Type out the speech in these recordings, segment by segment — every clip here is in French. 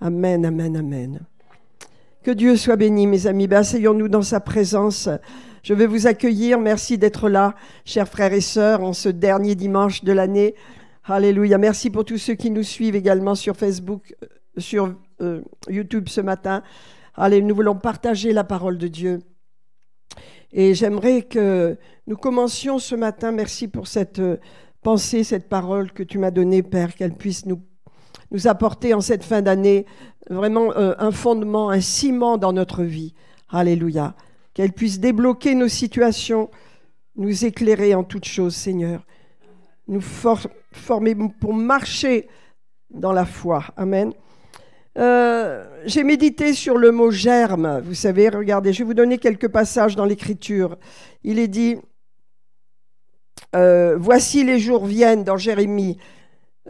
Amen, amen, amen. Que Dieu soit béni, mes amis. Asseyons-nous dans sa présence. Je vais vous accueillir. Merci d'être là, chers frères et sœurs, en ce dernier dimanche de l'année. Alléluia. Merci pour tous ceux qui nous suivent également sur Facebook, sur YouTube ce matin. Allez, nous voulons partager la parole de Dieu. Et j'aimerais que nous commencions ce matin. Merci pour cette pensée, cette parole que tu m'as donnée, Père, qu'elle puisse nous apporter en cette fin d'année vraiment un fondement, un ciment dans notre vie. Alléluia. Qu'elle puisse débloquer nos situations, nous éclairer en toutes choses, Seigneur. Nous former pour marcher dans la foi. Amen. J'ai médité sur le mot germe. Vous savez, regardez, je vais vous donner quelques passages dans l'Écriture. Il est dit, voici les jours viennent dans Jérémie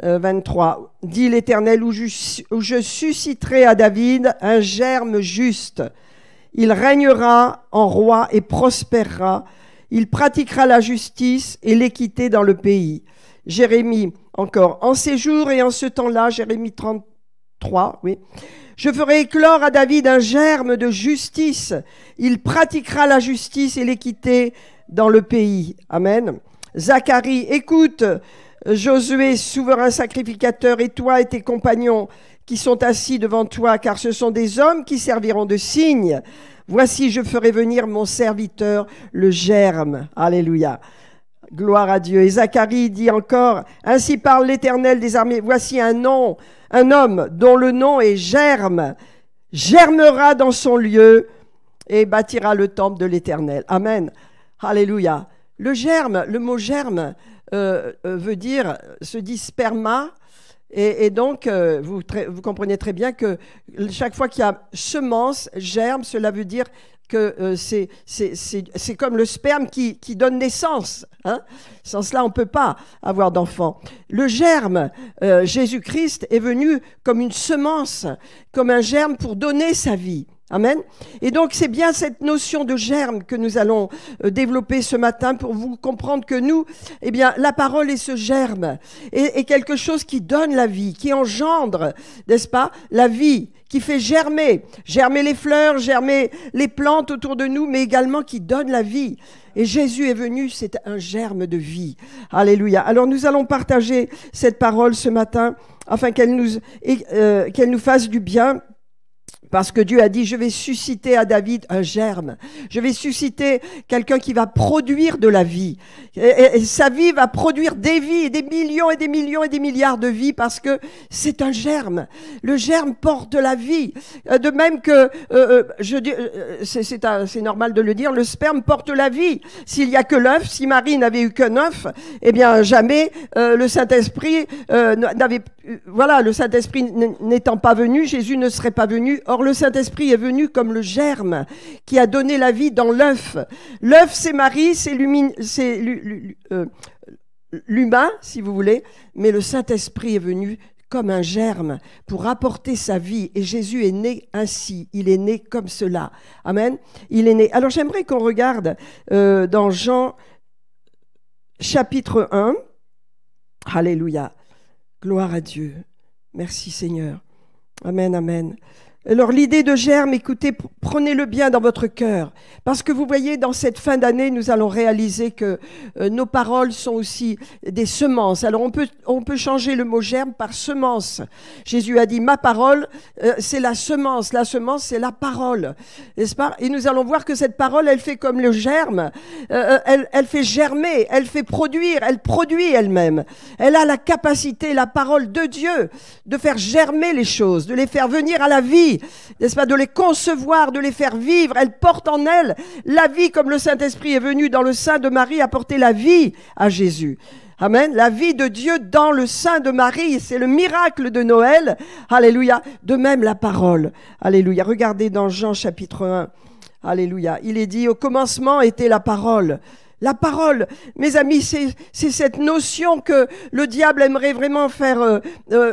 23, dit l'Éternel, où je susciterai à David un germe juste. Il régnera en roi et prospérera. Il pratiquera la justice et l'équité dans le pays. Jérémie, encore, en ces jours et en ce temps-là, Jérémie 33, oui. Je ferai éclore à David un germe de justice. Il pratiquera la justice et l'équité dans le pays. Amen. Zacharie, écoute, Josué, souverain sacrificateur, et toi et tes compagnons qui sont assis devant toi, car ce sont des hommes qui serviront de signe. Voici, je ferai venir mon serviteur, le germe. Alléluia. Gloire à Dieu. Et Zacharie dit encore, ainsi parle l'Éternel des armées. Voici un homme dont le nom est Germe, germera dans son lieu et bâtira le temple de l'Éternel. Amen. Alléluia. Le germe, le mot germe se dit sperma. Et donc, vous comprenez très bien que chaque fois qu'il y a semence, germe, cela veut dire que c'est comme le sperme qui donne naissance. Hein? Sans cela, on ne peut pas avoir d'enfant. Le germe, Jésus-Christ est venu comme une semence, comme un germe pour donner sa vie. Amen. Et donc, c'est bien cette notion de germe que nous allons développer ce matin pour vous comprendre que nous, eh bien, la parole est ce germe, est quelque chose qui donne la vie, qui engendre, n'est-ce pas, la vie, qui fait germer les fleurs, germer les plantes autour de nous, mais également qui donne la vie. Et Jésus est venu, c'est un germe de vie. Alléluia. Alors, nous allons partager cette parole ce matin afin qu'elle nous fasse du bien. Parce que Dieu a dit, je vais susciter à David un germe. Je vais susciter quelqu'un qui va produire de la vie. Et sa vie va produire des vies, des millions et des millions et des milliards de vies parce que c'est un germe. Le germe porte la vie. De même que, c'est normal de le dire, le sperme porte la vie. S'il n'y a que l'œuf, si Marie n'avait eu qu'un œuf, eh bien jamais le Saint-Esprit le Saint-Esprit n'étant pas venu, Jésus ne serait pas venu. Or, le Saint-Esprit est venu comme le germe qui a donné la vie dans l'œuf. L'œuf, c'est Marie, c'est l'humain, si vous voulez, mais le Saint-Esprit est venu comme un germe pour apporter sa vie. Et Jésus est né ainsi, il est né comme cela. Amen. Il est né. Alors, j'aimerais qu'on regarde dans Jean chapitre 1. Alléluia. Gloire à Dieu. Merci Seigneur. Amen, amen. Alors l'idée de germe, écoutez, prenez-le bien dans votre cœur. Parce que vous voyez, dans cette fin d'année, nous allons réaliser que nos paroles sont aussi des semences. Alors on peut changer le mot germe par semence. Jésus a dit, ma parole, c'est la semence. La semence, c'est la parole. N'est-ce pas? Et nous allons voir que cette parole, elle fait comme le germe. Elle fait germer, elle fait produire, elle produit elle-même. Elle a la capacité, la parole de Dieu, de faire germer les choses, de les faire venir à la vie. N'est-ce pas, de les concevoir, de les faire vivre. Elle porte en elle la vie comme le Saint-Esprit est venu dans le sein de Marie apporter la vie à Jésus. Amen. La vie de Dieu dans le sein de Marie, c'est le miracle de Noël. Alléluia. De même la parole. Alléluia. Regardez dans Jean chapitre 1. Alléluia. Il est dit, au commencement était la parole. La parole, mes amis, c'est cette notion que le diable aimerait vraiment faire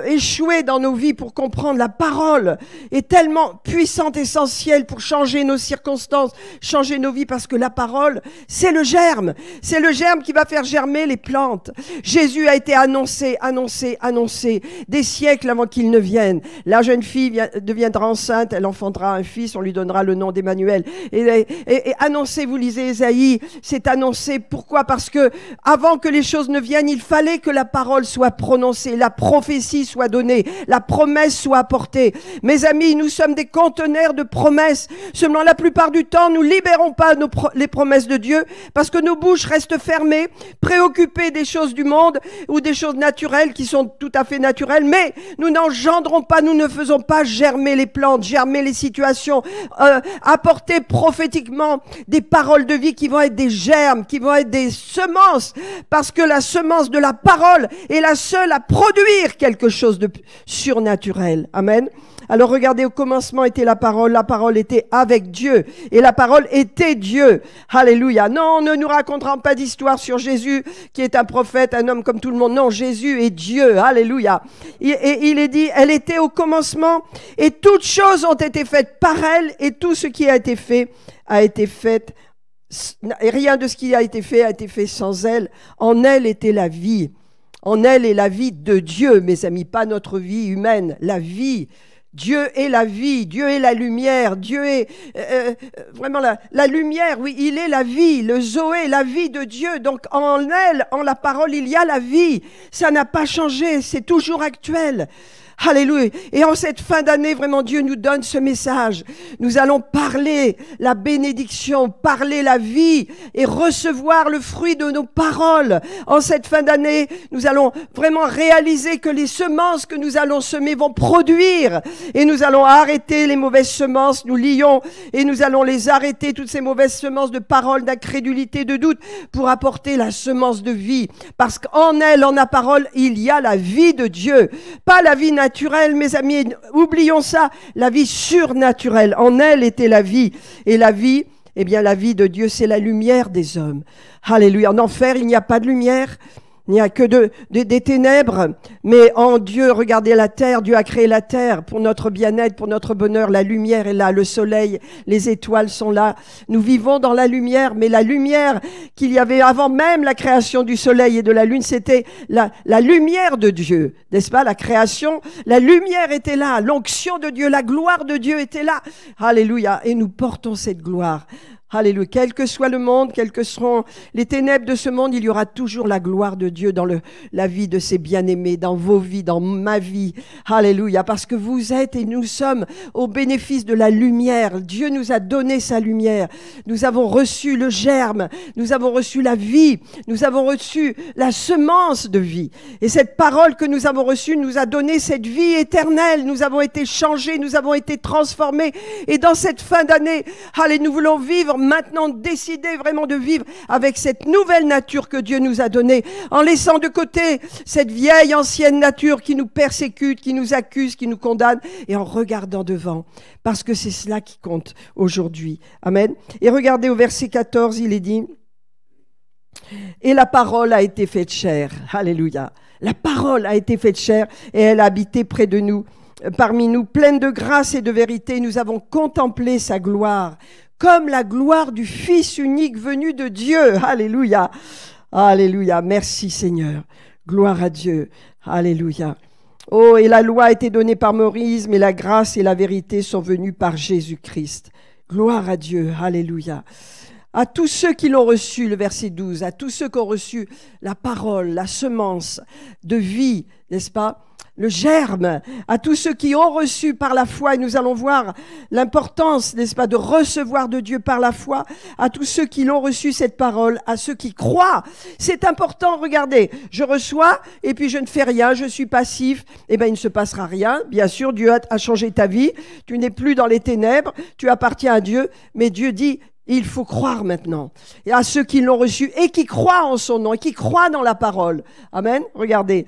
échouer dans nos vies pour comprendre. La parole est tellement puissante, essentielle pour changer nos circonstances, changer nos vies, parce que la parole, c'est le germe. C'est le germe qui va faire germer les plantes. Jésus a été annoncé des siècles avant qu'il ne vienne. La jeune fille deviendra enceinte, elle enfantera un fils, on lui donnera le nom d'Emmanuel. Et annoncé, vous lisez Ésaïe, c'est annoncé. Pourquoi? Parce que avant que les choses ne viennent, il fallait que la parole soit prononcée, la prophétie soit donnée, la promesse soit apportée. Mes amis, nous sommes des conteneurs de promesses. Seulement, la plupart du temps, nous libérons pas les promesses de Dieu parce que nos bouches restent fermées, préoccupées des choses du monde ou des choses naturelles qui sont tout à fait naturelles, mais nous n'engendrons pas, nous ne faisons pas germer les plantes, germer les situations, apporter prophétiquement des paroles de vie qui vont être des germes, qui vont être des semences, parce que la semence de la parole est la seule à produire quelque chose de surnaturel. Amen. Alors regardez, au commencement était la parole était avec Dieu, et la parole était Dieu. Alléluia. Non, ne nous raconterons pas d'histoire sur Jésus, qui est un prophète, un homme comme tout le monde. Non, Jésus est Dieu. Alléluia. Et il est dit, elle était au commencement, et toutes choses ont été faites par elle, et tout ce qui a été fait et rien de ce qui a été fait sans elle. En elle était la vie. En elle est la vie de Dieu, mes amis, pas notre vie humaine, la vie. Dieu est la vie, Dieu est la lumière, Dieu est vraiment la lumière, oui, il est la vie, le Zoé, la vie de Dieu. Donc en elle, en la parole, il y a la vie. Ça n'a pas changé, c'est toujours actuel. Alléluia. Et en cette fin d'année, vraiment, Dieu nous donne ce message. Nous allons parler la bénédiction, parler la vie et recevoir le fruit de nos paroles. En cette fin d'année, nous allons vraiment réaliser que les semences que nous allons semer vont produire. Et nous allons arrêter les mauvaises semences. Nous lions et nous allons les arrêter, toutes ces mauvaises semences de paroles, d'incrédulité, de doute, pour apporter la semence de vie. Parce qu'en elle, en la parole, il y a la vie de Dieu. Pas la vie naturelle, mes amis, oublions ça, la vie surnaturelle. En elle était la vie. Et la vie, eh bien la vie de Dieu, c'est la lumière des hommes. Alléluia. En enfer, il n'y a pas de lumière. Il n'y a que des ténèbres, mais en Dieu, regardez la terre, Dieu a créé la terre pour notre bien-être, pour notre bonheur. La lumière est là, le soleil, les étoiles sont là. Nous vivons dans la lumière, mais la lumière qu'il y avait avant même la création du soleil et de la lune, c'était la lumière de Dieu, n'est-ce pas? La création, la lumière était là, l'onction de Dieu, la gloire de Dieu était là. Alléluia, et nous portons cette gloire. Alléluia. Quel que soit le monde, quelles que seront les ténèbres de ce monde, il y aura toujours la gloire de Dieu dans la vie de ses bien-aimés, dans vos vies, dans ma vie. Alléluia. Parce que vous êtes et nous sommes au bénéfice de la lumière. Dieu nous a donné sa lumière. Nous avons reçu le germe. Nous avons reçu la vie. Nous avons reçu la semence de vie. Et cette parole que nous avons reçue nous a donné cette vie éternelle. Nous avons été changés. Nous avons été transformés. Et dans cette fin d'année, allez, nous voulons vivre maintenant, décider vraiment de vivre avec cette nouvelle nature que Dieu nous a donnée, en laissant de côté cette vieille ancienne nature qui nous persécute, qui nous accuse, qui nous condamne, et en regardant devant, parce que c'est cela qui compte aujourd'hui. Amen. Et regardez au verset 14, il est dit, et la parole a été faite chair. Alléluia. La parole a été faite chair et elle a habité près de nous, parmi nous, pleine de grâce et de vérité. Nous avons contemplé sa gloire, comme la gloire du Fils unique venu de Dieu. Alléluia. Alléluia. Merci Seigneur. Gloire à Dieu. Alléluia. Oh, et la loi a été donnée par Moïse, mais la grâce et la vérité sont venues par Jésus-Christ. Gloire à Dieu. Alléluia. À tous ceux qui l'ont reçu, le verset 12, à tous ceux qui ont reçu la parole, la semence de vie, n'est-ce pas? Le germe, à tous ceux qui ont reçu par la foi, et nous allons voir l'importance, n'est-ce pas, de recevoir de Dieu par la foi, à tous ceux qui l'ont reçu cette parole, à ceux qui croient. C'est important, regardez, je reçois et puis je ne fais rien, je suis passif, eh bien il ne se passera rien. Bien sûr, Dieu a changé ta vie, tu n'es plus dans les ténèbres, tu appartiens à Dieu, mais Dieu dit, il faut croire maintenant. Et à ceux qui l'ont reçu et qui croient en son nom et qui croient dans la parole. Amen. Regardez.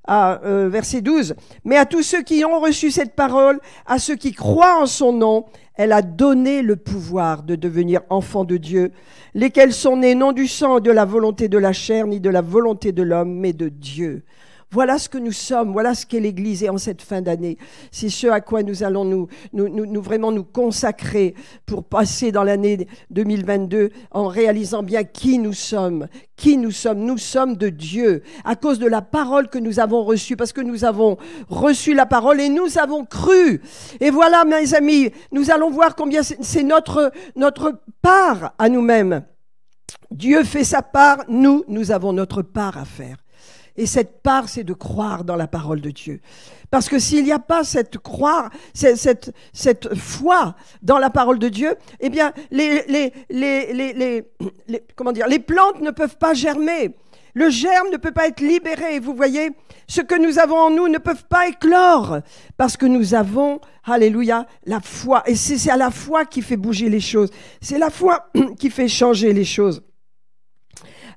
verset 12. Mais à tous ceux qui ont reçu cette parole, à ceux qui croient en son nom, elle a donné le pouvoir de devenir enfants de Dieu, lesquels sont nés non du sang, de la volonté de la chair, ni de la volonté de l'homme, mais de Dieu. Voilà ce que nous sommes, voilà ce qu'est l'Église et en cette fin d'année. C'est ce à quoi nous allons vraiment nous consacrer pour passer dans l'année 2022 en réalisant bien qui nous sommes. Qui nous sommes? Nous sommes de Dieu à cause de la parole que nous avons reçue, parce que nous avons reçu la parole et nous avons cru. Et voilà, mes amis, nous allons voir combien c'est notre part à nous-mêmes. Dieu fait sa part, nous avons notre part à faire. Et cette part, c'est de croire dans la parole de Dieu. Parce que s'il n'y a pas cette foi dans la parole de Dieu, eh bien, les plantes ne peuvent pas germer. Le germe ne peut pas être libéré. Vous voyez, ce que nous avons en nous ne peuvent pas éclore. Parce que nous avons, alléluia, la foi. Et c'est à la foi qui fait bouger les choses. C'est la foi qui fait changer les choses.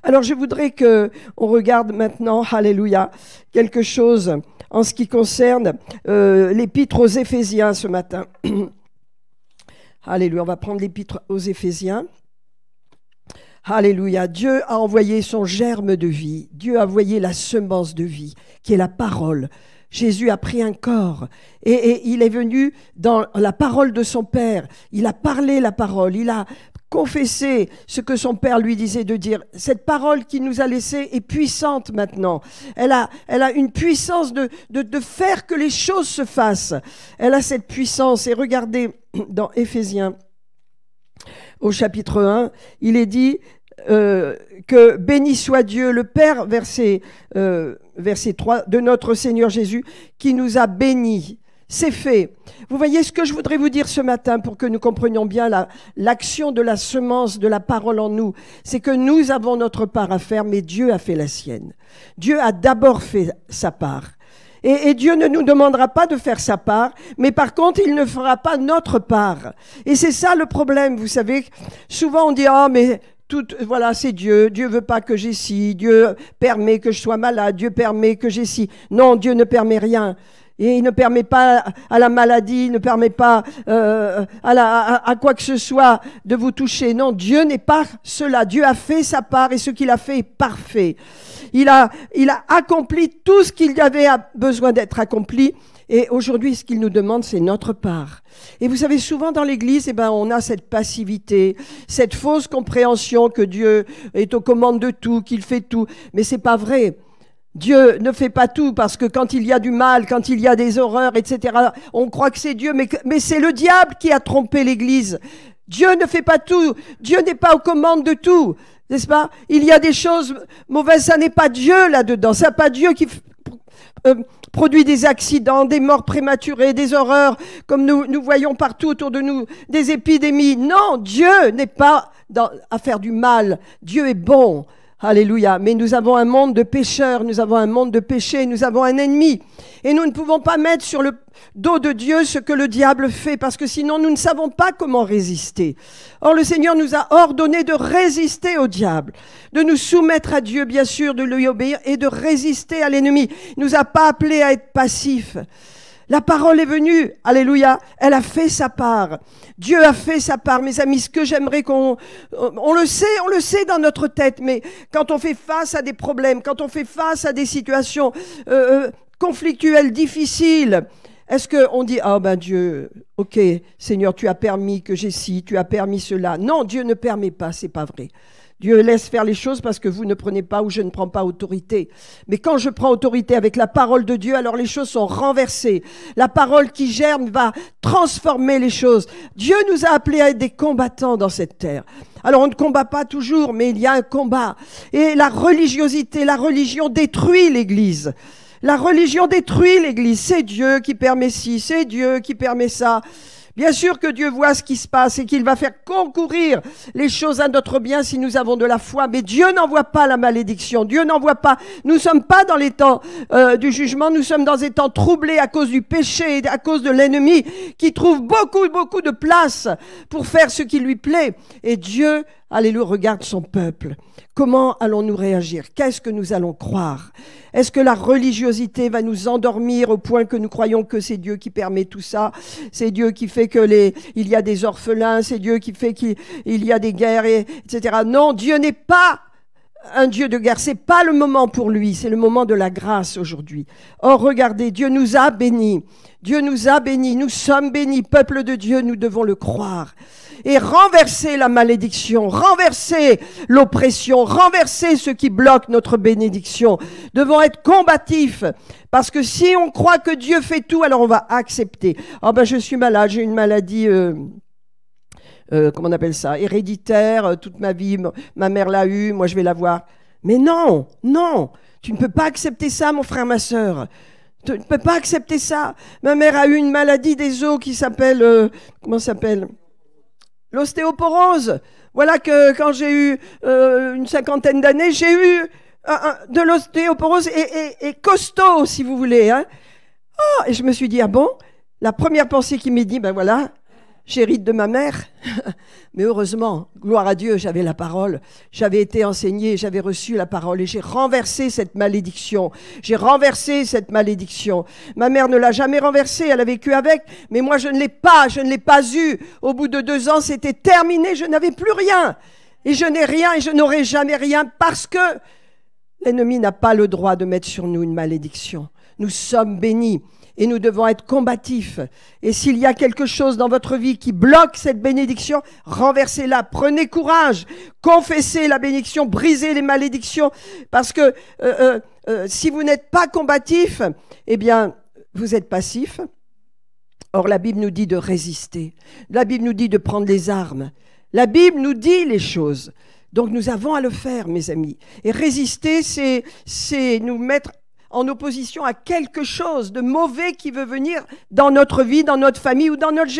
Alors, je voudrais qu'on regarde maintenant, alléluia, quelque chose en ce qui concerne l'épître aux Éphésiens ce matin. Alléluia, on va prendre l'épître aux Éphésiens. Alléluia, Dieu a envoyé son germe de vie, Dieu a envoyé la semence de vie, qui est la parole. Jésus a pris un corps et il est venu dans la parole de son Père. Il a parlé la parole, il a confessé ce que son Père lui disait de dire. Cette parole qu'il nous a laissée est puissante maintenant. Elle a une puissance de faire que les choses se fassent. Elle a cette puissance. Et regardez dans Éphésiens, au chapitre 1, il est dit que béni soit Dieu, le Père, verset 3, de notre Seigneur Jésus, qui nous a bénis. C'est fait. Vous voyez ce que je voudrais vous dire ce matin pour que nous comprenions bien l'action de la semence de la parole en nous. C'est que nous avons notre part à faire, mais Dieu a fait la sienne. Dieu a d'abord fait sa part. Et Dieu ne nous demandera pas de faire sa part, mais par contre, il ne fera pas notre part. Et c'est ça le problème, vous savez. Souvent, on dit « Ah, mais voilà, c'est Dieu. Dieu veut pas que j'ai ci. Dieu permet que je sois malade. Dieu permet que j'ai ci. » Non, Dieu ne permet rien. Et il ne permet pas à la maladie, il ne permet pas à quoi que ce soit de vous toucher. Non, Dieu n'est pas cela. Dieu a fait sa part et ce qu'il a fait est parfait. Il a accompli tout ce qu'il avait besoin d'être accompli. Et aujourd'hui, ce qu'il nous demande, c'est notre part. Et vous savez, souvent dans l'Église, on a cette passivité, cette fausse compréhension que Dieu est aux commandes de tout, qu'il fait tout. Mais c'est pas vrai. Dieu ne fait pas tout parce que quand il y a du mal, quand il y a des horreurs, etc., on croit que c'est Dieu, mais c'est le diable qui a trompé l'Église. Dieu ne fait pas tout. Dieu n'est pas aux commandes de tout, n'est-ce pas? Il y a des choses mauvaises, ça n'est pas Dieu là-dedans. C'est pas Dieu qui produit des accidents, des morts prématurées, des horreurs, comme nous voyons partout autour de nous, des épidémies. Non, Dieu n'est pas à faire du mal. Dieu est bon. Alléluia. Mais nous avons un monde de pécheurs, nous avons un monde de péché, nous avons un ennemi. Et nous ne pouvons pas mettre sur le dos de Dieu ce que le diable fait, parce que sinon nous ne savons pas comment résister. Or le Seigneur nous a ordonné de résister au diable, de nous soumettre à Dieu, bien sûr, de lui obéir et de résister à l'ennemi. Il nous a pas appelés à être passifs. La parole est venue, alléluia, elle a fait sa part. Dieu a fait sa part, mes amis. Ce que j'aimerais on le sait dans notre tête, mais quand on fait face à des problèmes, quand on fait face à des situations conflictuelles, difficiles, est-ce qu'on dit « Ah ben Dieu, ok, Seigneur, tu as permis que j'ai ci, tu as permis cela ». Non, Dieu ne permet pas, c'est pas vrai. Dieu laisse faire les choses parce que vous ne prenez pas ou je ne prends pas autorité. Mais quand je prends autorité avec la parole de Dieu, alors les choses sont renversées. La parole qui germe va transformer les choses. Dieu nous a appelés à être des combattants dans cette terre. Alors on ne combat pas toujours, mais il y a un combat. Et la religiosité, la religion détruit l'Église. La religion détruit l'Église. C'est Dieu qui permet ci, c'est Dieu qui permet ça. Bien sûr que Dieu voit ce qui se passe et qu'il va faire concourir les choses à notre bien si nous avons de la foi. Mais Dieu n'envoie pas la malédiction. Dieu n'envoie pas. Nous ne sommes pas dans les temps du jugement. Nous sommes dans des temps troublés à cause du péché et à cause de l'ennemi qui trouve beaucoup de place pour faire ce qui lui plaît. Et Dieu Alléluia, regarde son peuple. Comment allons-nous réagir? Qu'est-ce que nous allons croire? Est-ce que la religiosité va nous endormir au point que nous croyons que c'est Dieu qui permet tout ça? C'est Dieu qui fait il y a des orphelins, c'est Dieu qui fait qu'il y a des guerres, etc. Non, Dieu n'est pas un Dieu de guerre. C'est pas le moment pour lui, c'est le moment de la grâce aujourd'hui. Or, regardez, Dieu nous a bénis. Dieu nous a bénis, nous sommes bénis, peuple de Dieu, nous devons le croire. Et renverser la malédiction, renverser l'oppression, renverser ce qui bloque notre bénédiction. Devons être combatifs, parce que si on croit que Dieu fait tout, alors on va accepter. Oh ben je suis malade, j'ai une maladie... comment on appelle ça, héréditaire, toute ma vie, ma mère l'a eu, moi je vais l'avoir. Mais non, non, tu ne peux pas accepter ça, mon frère, ma sœur. Tu ne peux pas accepter ça. Ma mère a eu une maladie des os qui s'appelle, comment ça s'appelle? L'ostéoporose. Voilà que quand j'ai eu une cinquantaine d'années, j'ai eu de l'ostéoporose et costaud, si vous voulez. Hein. Oh, et je me suis dit, ah bon? La première pensée qui m'est dit, ben voilà, j'hérite de ma mère. Mais heureusement, gloire à Dieu, j'avais la parole. J'avais été enseignée, j'avais reçu la parole et j'ai renversé cette malédiction. J'ai renversé cette malédiction. Ma mère ne l'a jamais renversée, elle a vécu avec, mais moi je ne l'ai pas eue. Au bout de 2 ans, c'était terminé, je n'avais plus rien. Et je n'ai rien et je n'aurai jamais rien parce que l'ennemi n'a pas le droit de mettre sur nous une malédiction. Nous sommes bénis. Et nous devons être combatifs. Et s'il y a quelque chose dans votre vie qui bloque cette bénédiction, renversez-la. Prenez courage. Confessez la bénédiction. Brisez les malédictions. Parce que si vous n'êtes pas combatif, eh bien, vous êtes passif. Or, la Bible nous dit de résister. La Bible nous dit de prendre les armes. La Bible nous dit les choses. Donc, nous avons à le faire, mes amis. Et résister, c'est nous mettre en opposition à quelque chose de mauvais qui veut venir dans notre vie, dans notre famille ou dans notre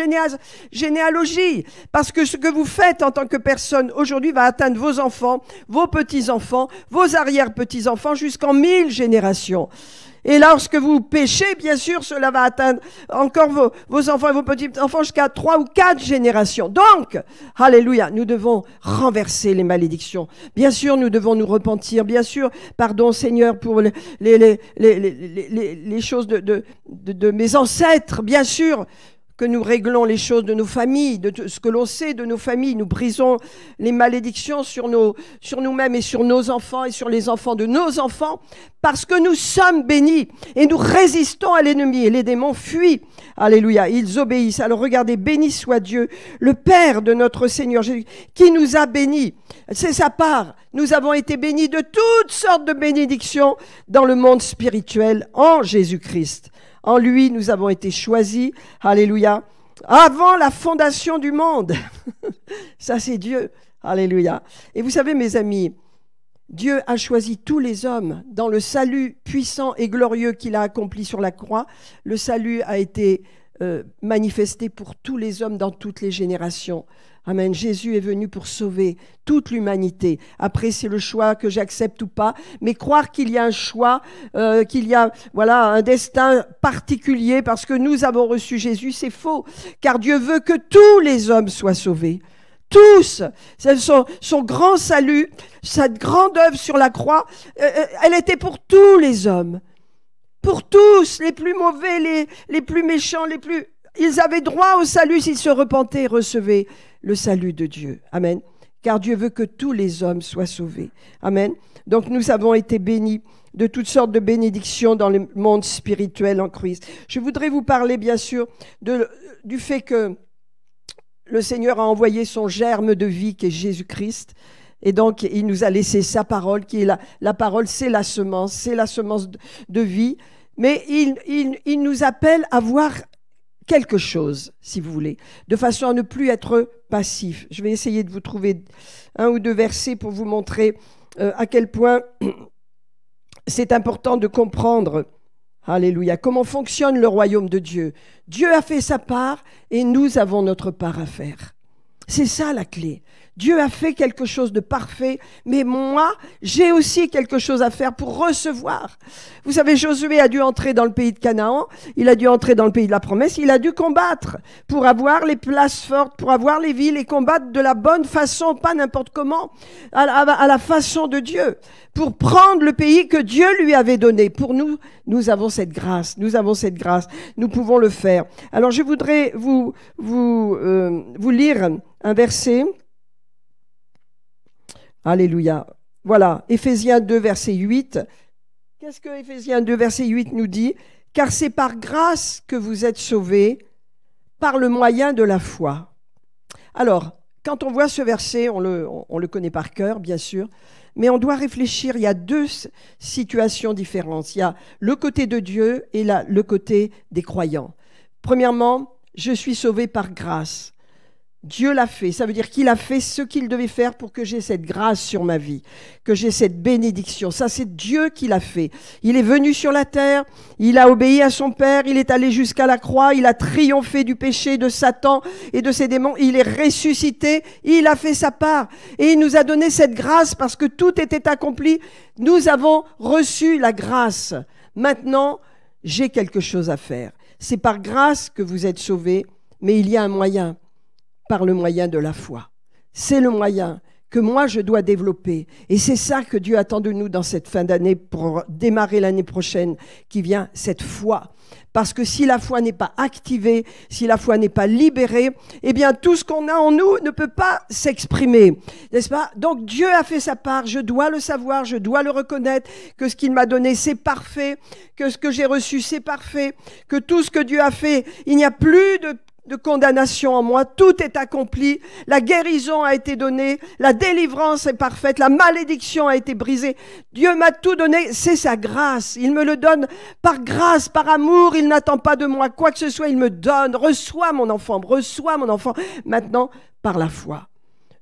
généalogie. Parce que ce que vous faites en tant que personne aujourd'hui va atteindre vos enfants, vos petits-enfants, vos arrière-petits-enfants jusqu'en 1000 générations. Et lorsque vous péchez, bien sûr, cela va atteindre encore vos enfants et vos petits-enfants jusqu'à 3 ou 4 générations. Donc, alléluia, nous devons renverser les malédictions. Bien sûr, nous devons nous repentir. Bien sûr, pardon Seigneur pour les choses de mes ancêtres. Bien sûr que nous réglons les choses de nos familles, de ce que l'on sait de nos familles. Nous brisons les malédictions sur nous-mêmes et sur nos enfants et sur les enfants de nos enfants parce que nous sommes bénis et nous résistons à l'ennemi et les démons fuient. Alléluia, ils obéissent. Alors regardez, béni soit Dieu, le Père de notre Seigneur Jésus, qui nous a bénis. C'est sa part. Nous avons été bénis de toutes sortes de bénédictions dans le monde spirituel en Jésus-Christ. En lui, nous avons été choisis, alléluia, avant la fondation du monde. Ça, c'est Dieu, alléluia. Et vous savez, mes amis, Dieu a choisi tous les hommes dans le salut puissant et glorieux qu'il a accompli sur la croix. Le salut a été manifesté pour tous les hommes dans toutes les générations. Amen. Jésus est venu pour sauver toute l'humanité. Après, c'est le choix que j'accepte ou pas. Mais croire qu'il y a un choix, qu'il y a un destin particulier parce que nous avons reçu Jésus, c'est faux. Car Dieu veut que tous les hommes soient sauvés. Tous. C'est son grand salut, cette grande œuvre sur la croix, elle était pour tous les hommes. Pour tous, les plus mauvais, les plus méchants, ils avaient droit au salut s'ils se repentaient et recevaient le salut de Dieu. Amen. Car Dieu veut que tous les hommes soient sauvés. Amen. Donc nous avons été bénis de toutes sortes de bénédictions dans le monde spirituel en Christ. Je voudrais vous parler bien sûr du fait que le Seigneur a envoyé son germe de vie qui est Jésus-Christ. Et donc, il nous a laissé sa parole, qui est la parole, c'est la semence de vie. Mais il nous appelle à voir quelque chose, si vous voulez, de façon à ne plus être passif. Je vais essayer de vous trouver 1 ou 2 versets pour vous montrer à quel point c'est important de comprendre, alléluia, comment fonctionne le royaume de Dieu. Dieu a fait sa part et nous avons notre part à faire. C'est ça la clé. Dieu a fait quelque chose de parfait, mais moi, j'ai aussi quelque chose à faire pour recevoir. Vous savez, Josué a dû entrer dans le pays de Canaan, il a dû entrer dans le pays de la promesse, il a dû combattre pour avoir les places fortes, pour avoir les villes et combattre de la bonne façon, pas n'importe comment, à la façon de Dieu, pour prendre le pays que Dieu lui avait donné. Pour nous, nous avons cette grâce, nous pouvons le faire. Alors je voudrais vous lire un verset. Alléluia. Voilà, Éphésiens 2, verset 8. Qu'est-ce que Éphésiens 2, verset 8 nous dit? Car c'est par grâce que vous êtes sauvés, par le moyen de la foi. Alors, quand on voit ce verset, on le connaît par cœur, bien sûr, mais on doit réfléchir. Il y a deux situations différentes. Il y a le côté de Dieu et le côté des croyants. Premièrement, je suis sauvé par grâce. Dieu l'a fait, ça veut dire qu'il a fait ce qu'il devait faire pour que j'ai cette grâce sur ma vie, que j'ai cette bénédiction. Ça, c'est Dieu qui l'a fait. Il est venu sur la terre, il a obéi à son Père, il est allé jusqu'à la croix, il a triomphé du péché, de Satan et de ses démons, il est ressuscité, il a fait sa part et il nous a donné cette grâce parce que tout était accompli. Nous avons reçu la grâce. Maintenant, j'ai quelque chose à faire. C'est par grâce que vous êtes sauvés, mais il y a un moyen. Par le moyen de la foi. C'est le moyen que moi je dois développer. Et c'est ça que Dieu attend de nous dans cette fin d'année pour démarrer l'année prochaine qui vient, cette foi. Parce que si la foi n'est pas activée, si la foi n'est pas libérée, eh bien tout ce qu'on a en nous ne peut pas s'exprimer. N'est-ce pas? Donc Dieu a fait sa part, je dois le savoir, je dois le reconnaître, que ce qu'il m'a donné c'est parfait, que ce que j'ai reçu c'est parfait, que tout ce que Dieu a fait, il n'y a plus de condamnation en moi, tout est accompli, la guérison a été donnée, la délivrance est parfaite, la malédiction a été brisée. Dieu m'a tout donné, c'est sa grâce. Il me le donne par grâce, par amour, il n'attend pas de moi quoi que ce soit, il me donne. Reçois mon enfant, maintenant par la foi.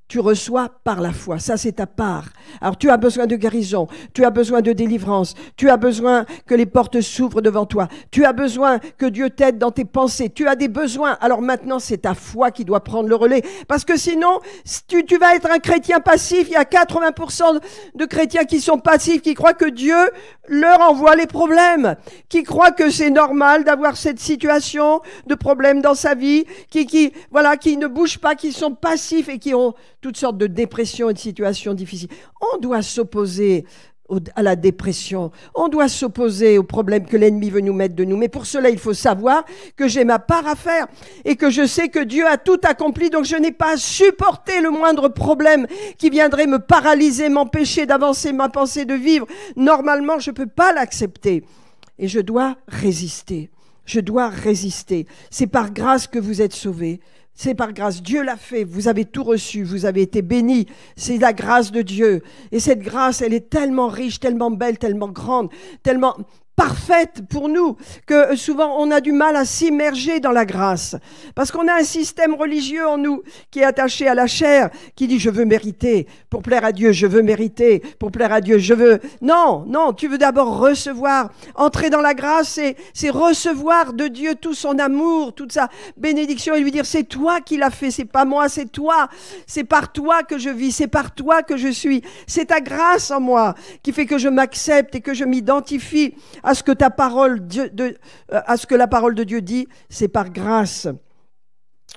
Tu reçois par la foi, ça c'est ta part. Alors tu as besoin de guérison, tu as besoin de délivrance, tu as besoin que les portes s'ouvrent devant toi, tu as besoin que Dieu t'aide dans tes pensées, tu as des besoins. Alors maintenant c'est ta foi qui doit prendre le relais, parce que sinon tu vas être un chrétien passif. Il y a 80% de chrétiens qui sont passifs, qui croient que Dieu leur envoie les problèmes, qui croient que c'est normal d'avoir cette situation de problème dans sa vie, qui ne bougent pas, qui sont passifs et qui ont toutes sortes de dépressions et de situations difficiles. On doit s'opposer à la dépression. On doit s'opposer aux problèmes que l'ennemi veut nous mettre de nous. Mais pour cela, il faut savoir que j'ai ma part à faire et que je sais que Dieu a tout accompli. Donc je n'ai pas à supporter le moindre problème qui viendrait me paralyser, m'empêcher d'avancer ma pensée, de vivre. Normalement, je ne peux pas l'accepter. Et je dois résister. Je dois résister. C'est par grâce que vous êtes sauvés. C'est par grâce. Dieu l'a fait. Vous avez tout reçu. Vous avez été bénis. C'est la grâce de Dieu. Et cette grâce, elle est tellement riche, tellement belle, tellement grande, tellement parfaite pour nous, que souvent on a du mal à s'immerger dans la grâce. Parce qu'on a un système religieux en nous qui est attaché à la chair, qui dit je veux mériter, pour plaire à Dieu, je veux mériter, pour plaire à Dieu, je veux... Non, tu veux d'abord recevoir. Entrer dans la grâce, c'est recevoir de Dieu tout son amour, toute sa bénédiction et lui dire c'est toi qui l'as fait, c'est pas moi, c'est toi. C'est par toi que je vis, c'est par toi que je suis. C'est ta grâce en moi qui fait que je m'accepte et que je m'identifie à ce que la parole de Dieu dit, c'est par grâce.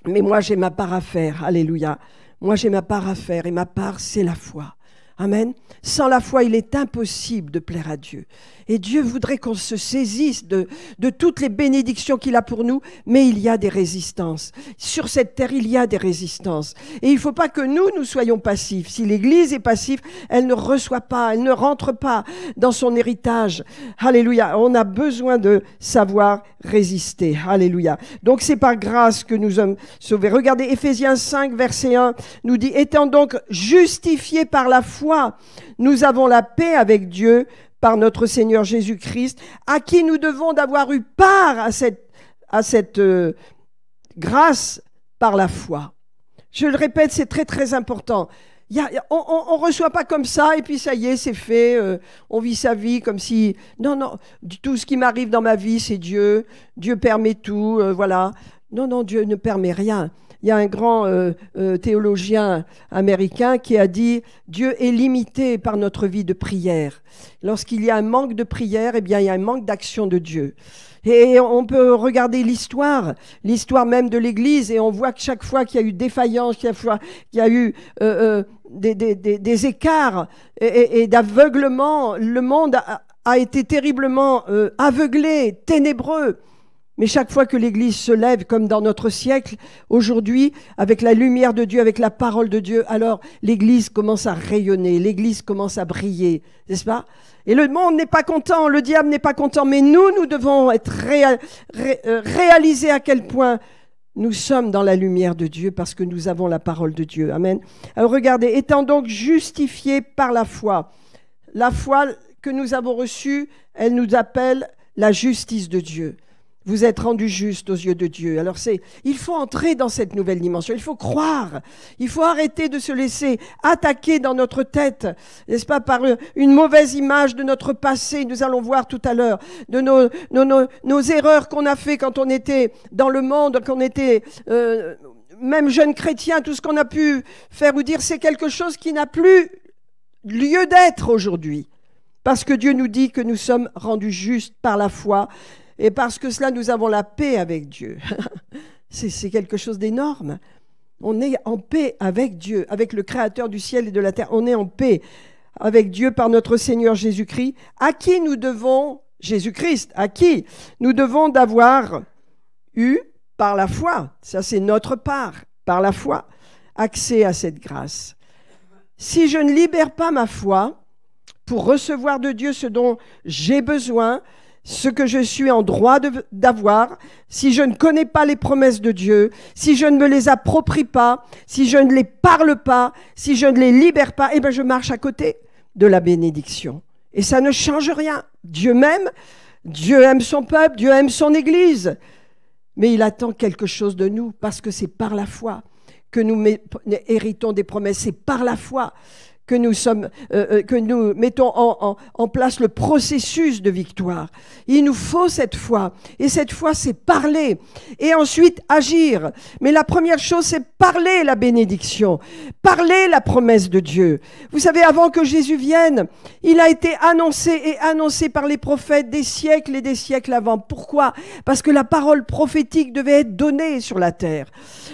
Mais moi, j'ai ma part à faire. Alléluia. Moi, j'ai ma part à faire et ma part, c'est la foi. Amen. Sans la foi, il est impossible de plaire à Dieu. Et Dieu voudrait qu'on se saisisse de toutes les bénédictions qu'il a pour nous, mais il y a des résistances. Sur cette terre, il y a des résistances. Et il ne faut pas que nous soyons passifs. Si l'Église est passive, elle ne reçoit pas, elle ne rentre pas dans son héritage. Alléluia. On a besoin de savoir résister. Alléluia. Donc c'est par grâce que nous sommes sauvés. Regardez, Éphésiens 5, verset 1 nous dit « Étant donc justifiés par la foi, nous avons la paix avec Dieu par notre Seigneur Jésus-Christ, à qui nous devons d'avoir eu part à cette grâce par la foi. » Je le répète, c'est très très important. On ne reçoit pas comme ça et puis ça y est, c'est fait, on vit sa vie comme si... Non, tout ce qui m'arrive dans ma vie, c'est Dieu. Dieu permet tout, voilà. Non, Dieu ne permet rien. il y a un grand théologien américain qui a dit « Dieu est limité par notre vie de prière. Lorsqu'il y a un manque de prière, eh bien, il y a un manque d'action de Dieu. » Et on peut regarder l'histoire même de l'Église, et on voit que chaque fois qu'il y a eu défaillance, qu'il y a eu des écarts et d'aveuglement, le monde a été terriblement aveuglé, ténébreux. Mais chaque fois que l'Église se lève, comme dans notre siècle, aujourd'hui, avec la lumière de Dieu, avec la parole de Dieu, alors l'Église commence à rayonner, l'Église commence à briller, n'est-ce pas? Et le monde n'est pas content, le diable n'est pas content, mais nous devons être réalisés à quel point nous sommes dans la lumière de Dieu parce que nous avons la parole de Dieu. Amen. Alors regardez, étant donc justifiés par la foi que nous avons reçue, elle nous appelle la justice de Dieu. Vous êtes rendus justes aux yeux de Dieu. Alors il faut entrer dans cette nouvelle dimension. Il faut croire. Il faut arrêter de se laisser attaquer dans notre tête, n'est-ce pas, par une mauvaise image de notre passé. Nous allons voir tout à l'heure de nos erreurs qu'on a fait quand on était dans le monde, quand on était même jeune chrétien. Tout ce qu'on a pu faire ou dire, c'est quelque chose qui n'a plus lieu d'être aujourd'hui. Parce que Dieu nous dit que nous sommes rendus justes par la foi. Et parce que cela, nous avons la paix avec Dieu. C'est quelque chose d'énorme. On est en paix avec Dieu, avec le Créateur du ciel et de la terre. On est en paix avec Dieu par notre Seigneur Jésus-Christ, à qui nous devons, Jésus-Christ, à qui nous devons d'avoir eu, par la foi, ça c'est notre part, par la foi, accès à cette grâce. Si je ne libère pas ma foi pour recevoir de Dieu ce dont j'ai besoin, ce que je suis en droit d'avoir, si je ne connais pas les promesses de Dieu, si je ne me les approprie pas, si je ne les parle pas, si je ne les libère pas, eh bien je marche à côté de la bénédiction. Et ça ne change rien. Dieu m'aime, Dieu aime son peuple, Dieu aime son Église. Mais il attend quelque chose de nous parce que c'est par la foi que nous héritons des promesses. C'est par la foi que nous mettons en place le processus de victoire. Il nous faut cette foi. Et cette foi, c'est parler. Et ensuite, agir. Mais la première chose, c'est parler la bénédiction. Parler la promesse de Dieu. Vous savez, avant que Jésus vienne, il a été annoncé par les prophètes des siècles et des siècles avant. Pourquoi? Parce que la parole prophétique devait être donnée sur la terre.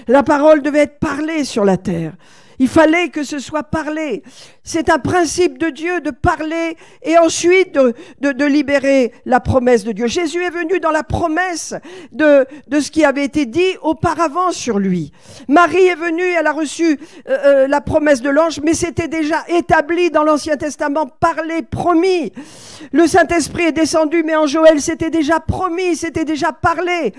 La parole devait être parlée sur la terre. Il fallait que ce soit parlé. C'est un principe de Dieu de parler et ensuite de libérer la promesse de Dieu. Jésus est venu dans la promesse de ce qui avait été dit auparavant sur lui. Marie est venue, elle a reçu la promesse de l'ange, mais c'était déjà établi dans l'Ancien Testament, parlé, promis. Le Saint-Esprit est descendu, mais en Joël, c'était déjà promis, c'était déjà parlé.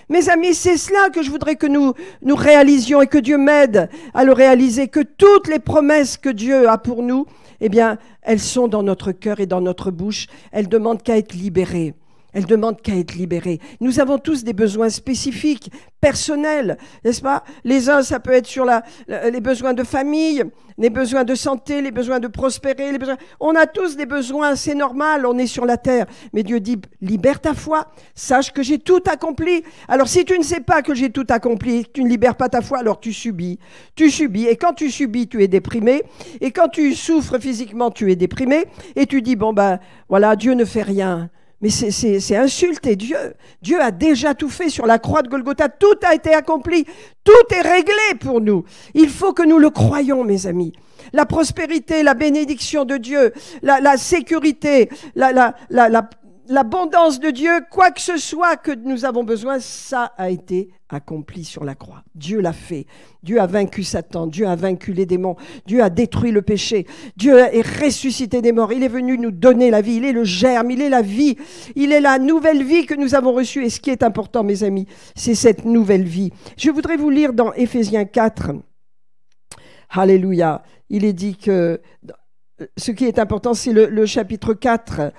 Mes amis, c'est cela que je voudrais que nous réalisions et que Dieu m'aide à le réaliser, que toutes les promesses que Dieu a pour nous, eh bien, elles sont dans notre cœur et dans notre bouche. Elles demandent qu'à être libérées. Elles demandent qu'à être libérées. Nous avons tous des besoins spécifiques, personnels, n'est-ce pas? Les uns, ça peut être sur les besoins de famille, les besoins de santé, les besoins de prospérer, On a tous des besoins, c'est normal, on est sur la terre. Mais Dieu dit, libère ta foi, sache que j'ai tout accompli. Alors si tu ne sais pas que j'ai tout accompli, tu ne libères pas ta foi, alors tu subis. Et quand tu subis, tu es déprimé. Et quand tu souffres physiquement, tu es déprimé. Et tu dis, bon ben voilà, Dieu ne fait rien. Mais c'est insulter Dieu. Dieu a déjà tout fait sur la croix de Golgotha. Tout a été accompli. Tout est réglé pour nous. Il faut que nous le croyions, mes amis. La prospérité, la bénédiction de Dieu, la sécurité, l'abondance de Dieu, quoi que ce soit que nous avons besoin, ça a été accompli sur la croix. Dieu l'a fait. Dieu a vaincu Satan. Dieu a vaincu les démons. Dieu a détruit le péché. Dieu est ressuscité des morts. Il est venu nous donner la vie. Il est le germe. Il est la vie. Il est la nouvelle vie que nous avons reçue. Et ce qui est important, mes amis, c'est cette nouvelle vie. Je voudrais vous lire dans Éphésiens 4. Alléluia. Il est dit que ce qui est important, c'est le chapitre 4,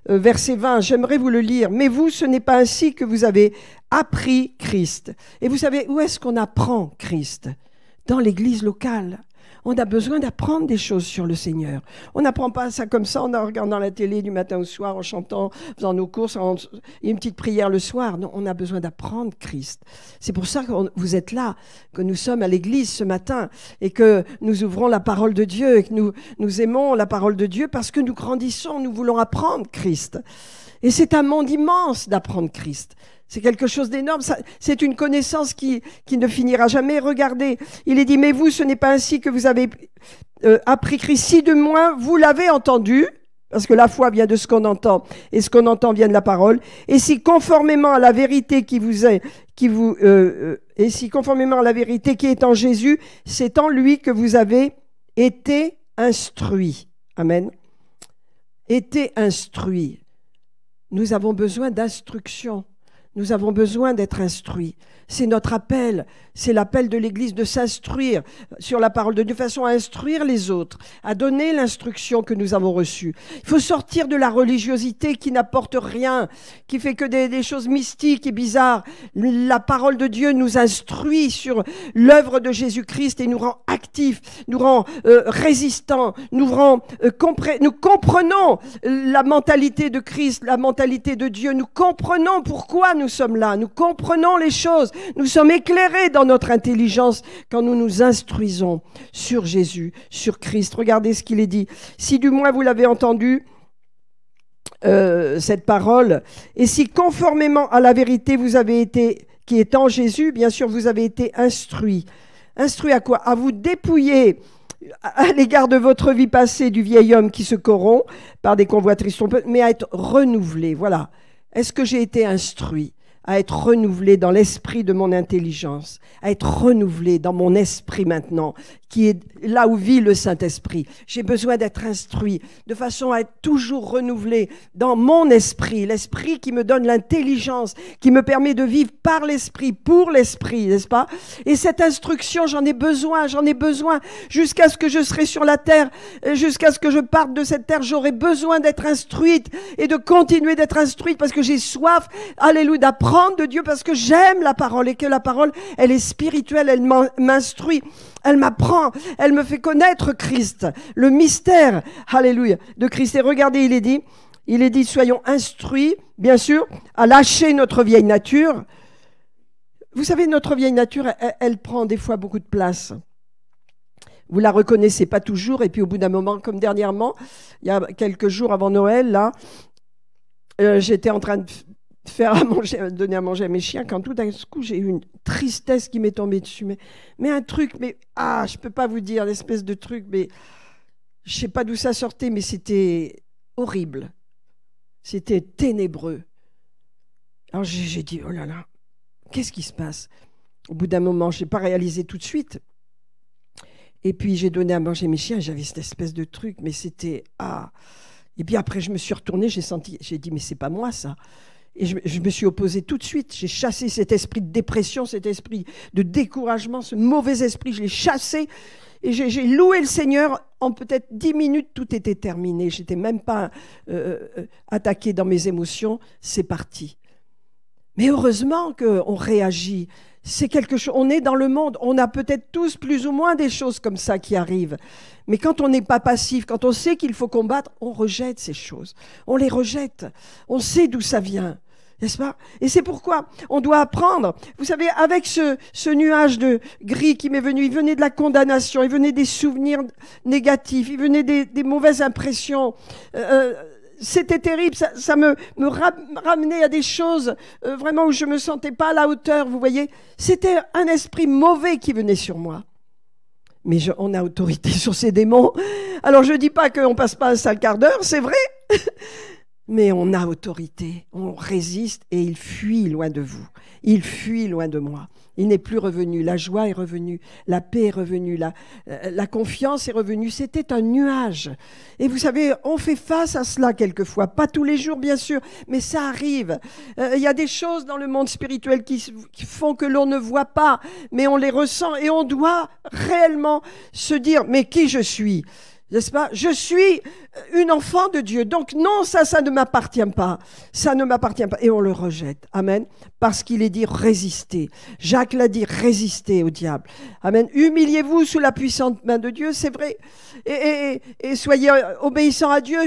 verset 20. J'aimerais vous le lire. Mais vous, ce n'est pas ainsi que vous avez appris Christ. Et vous savez, où est-ce qu'on apprend Christ? Dans l'église locale. On a besoin d'apprendre des choses sur le Seigneur. On n'apprend pas ça comme ça en regardant la télé du matin au soir, en chantant, faisant nos courses, une petite prière le soir. Non, on a besoin d'apprendre Christ. C'est pour ça que vous êtes là, que nous sommes à l'église ce matin et que nous ouvrons la parole de Dieu et que nous aimons la parole de Dieu parce que nous grandissons, nous voulons apprendre Christ. Et c'est un monde immense d'apprendre Christ. C'est quelque chose d'énorme. C'est une connaissance qui ne finira jamais. Regardez, il est dit, mais vous, ce n'est pas ainsi que vous avez appris Christ. Si de moins vous l'avez entendu, parce que la foi vient de ce qu'on entend, et ce qu'on entend vient de la parole, et si conformément à la vérité et si conformément à la vérité qui est en Jésus, c'est en lui que vous avez été instruits. Amen. Été instruits. Nous avons besoin d'instruction. Nous avons besoin d'être instruits. C'est notre appel, c'est l'appel de l'Église de s'instruire sur la parole de Dieu, de façon à instruire les autres, à donner l'instruction que nous avons reçue. Il faut sortir de la religiosité qui n'apporte rien, qui fait que des choses mystiques et bizarres. La parole de Dieu nous instruit sur l'œuvre de Jésus-Christ et nous rend actifs, nous rend résistants, nous comprenons la mentalité de Christ, la mentalité de Dieu. Nous comprenons pourquoi nous sommes là, nous comprenons les choses. Nous sommes éclairés dans notre intelligence quand nous nous instruisons sur Jésus, sur Christ. Regardez ce qu'il est dit. Si du moins vous l'avez entendu, cette parole, et si conformément à la vérité vous avez été, qui est en Jésus, bien sûr vous avez été instruits. Instruits à quoi? À vous dépouiller à l'égard de votre vie passée du vieil homme qui se corrompt par des convoitises trompeuses, mais à être renouvelé. Voilà. Est-ce que j'ai été instruit? À être renouvelé dans l'esprit de mon intelligence, à être renouvelé dans mon esprit maintenant, qui est là où vit le Saint-Esprit. J'ai besoin d'être instruit, de façon à être toujours renouvelé dans mon esprit, l'esprit qui me donne l'intelligence, qui me permet de vivre par l'esprit, pour l'esprit, n'est-ce pas? Et cette instruction, j'en ai besoin, jusqu'à ce que je serai sur la terre, jusqu'à ce que je parte de cette terre, j'aurai besoin d'être instruite et de continuer d'être instruite parce que j'ai soif, alléluia, d'apprendre de Dieu parce que j'aime la parole et que la parole, elle est spirituelle, elle m'instruit, elle m'apprend, elle me fait connaître Christ, le mystère, alléluia, de Christ. Et regardez, il est dit, soyons instruits, bien sûr, à lâcher notre vieille nature. Vous savez, notre vieille nature, elle prend des fois beaucoup de place. Vous la reconnaissez pas toujours, et puis au bout d'un moment, comme dernièrement, il y a quelques jours avant Noël, là, j'étais en train de faire à manger, donner à manger à mes chiens, quand tout d'un coup j'ai eu une tristesse qui m'est tombée dessus, mais un truc, je peux pas vous dire, l'espèce de truc, mais je sais pas d'où ça sortait, mais c'était horrible, c'était ténébreux. Alors j'ai dit, oh là là, qu'est-ce qui se passe? Au bout d'un moment, je n'ai pas réalisé tout de suite, et puis j'ai donné à manger à mes chiens, j'avais cette espèce de truc, mais c'était, et puis après je me suis retournée, j'ai dit, mais c'est pas moi ça. Et je me suis opposée tout de suite. J'ai chassé cet esprit de dépression, cet esprit de découragement, ce mauvais esprit. Je l'ai chassé et j'ai loué le Seigneur. En peut-être 10 minutes, tout était terminé. Je n'étais même pas attaquée dans mes émotions. C'est parti. Mais heureusement qu'on réagit. C'est quelque chose. On est dans le monde. On a peut-être tous plus ou moins des choses comme ça qui arrivent. Mais quand on n'est pas passif, quand on sait qu'il faut combattre, on rejette ces choses. On les rejette. On sait d'où ça vient. N'est-ce pas? Et c'est pourquoi on doit apprendre. Vous savez, avec ce nuage de gris qui m'est venu, il venait de la condamnation, il venait des souvenirs négatifs, il venait des mauvaises impressions. C'était terrible, ça me ramenait à des choses vraiment où je me sentais pas à la hauteur, vous voyez. C'était un esprit mauvais qui venait sur moi. Mais on a autorité sur ces démons. Alors je dis pas qu'on passe pas un sale quart d'heure, c'est vrai. Mais on a autorité, on résiste et il fuit loin de vous. Il fuit loin de moi. Il n'est plus revenu. La joie est revenue, la paix est revenue, la confiance est revenue. C'était un nuage. Et vous savez, on fait face à cela quelquefois. Pas tous les jours, bien sûr, mais ça arrive. Il y a des choses dans le monde spirituel qui font que l'on ne voit pas, mais on les ressent. Et on doit réellement se dire, mais qui je suis ? N'est-ce pas? Je suis une enfant de Dieu. Donc non, ça ne m'appartient pas. Ça ne m'appartient pas. Et on le rejette. Amen. Parce qu'il est dit résister. Jacques l'a dit, résister au diable. Amen. Humiliez-vous sous la puissante main de Dieu, c'est vrai. Et soyez obéissants à Dieu.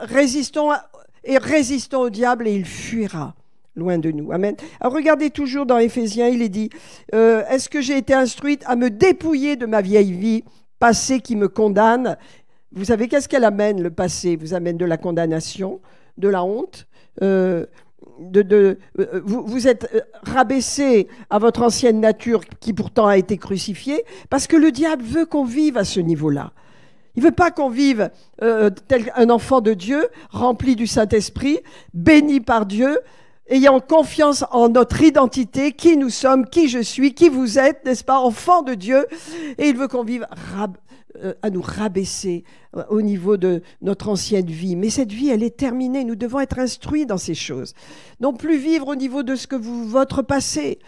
Résistons au diable et il fuira loin de nous. Amen. Alors regardez toujours dans Éphésiens, il est dit, est-ce que j'ai été instruite à me dépouiller de ma vieille vie passée qui me condamne? Vous savez qu'est-ce qu'elle amène, le passé? Vous amène de la condamnation, de la honte. Vous êtes rabaissé à votre ancienne nature qui pourtant a été crucifiée parce que le diable veut qu'on vive à ce niveau-là. Il ne veut pas qu'on vive tel un enfant de Dieu, rempli du Saint-Esprit, béni par Dieu, ayant confiance en notre identité, qui nous sommes, qui je suis, qui vous êtes, n'est-ce pas, enfant de Dieu. Et il veut qu'on vive à nous rabaisser au niveau de notre ancienne vie. Mais cette vie, elle est terminée. Nous devons être instruits dans ces choses. Non plus vivre au niveau de votre passé.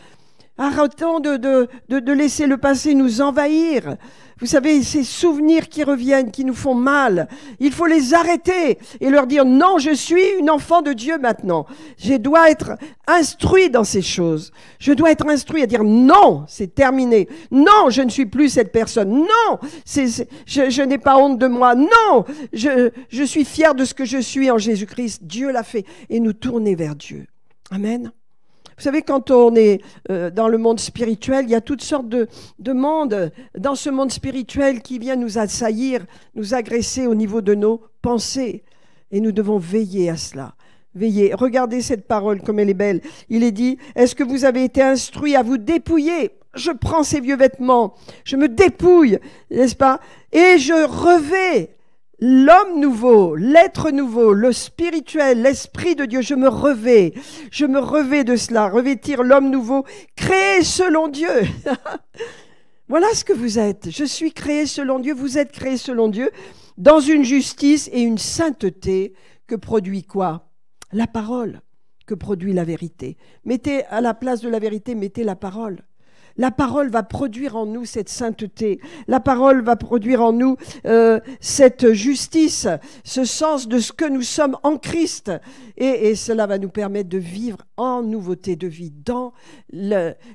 Arrêtons de laisser le passé nous envahir. Vous savez, ces souvenirs qui reviennent, qui nous font mal, il faut les arrêter et leur dire non, je suis une enfant de Dieu maintenant. Je dois être instruit dans ces choses. Je dois être instruit à dire non, c'est terminé. Non, je ne suis plus cette personne. Non, je n'ai pas honte de moi. Non, je suis fier de ce que je suis en Jésus-Christ. Dieu l'a fait. Et nous tourner vers Dieu. Amen. Vous savez, quand on est dans le monde spirituel, il y a toutes sortes de mondes dans ce monde spirituel qui vient nous assaillir, nous agresser au niveau de nos pensées. Et nous devons veiller à cela. Veiller. Regardez cette parole comme elle est belle. Il est dit, est-ce que vous avez été instruits à vous dépouiller? Je prends ces vieux vêtements, je me dépouille, n'est-ce pas? Et je revais l'homme nouveau, l'être nouveau, le spirituel, l'esprit de Dieu, je me revais de cela, revêtir l'homme nouveau, créé selon Dieu. Voilà ce que vous êtes. Je suis créé selon Dieu, vous êtes créé selon Dieu, dans une justice et une sainteté que produit quoi? La parole, que produit la vérité. Mettez à la place de la vérité, mettez la parole. La parole va produire en nous cette sainteté. La parole va produire en nous cette justice, ce sens de ce que nous sommes en Christ. Et cela va nous permettre de vivre en nouveauté de vie, dans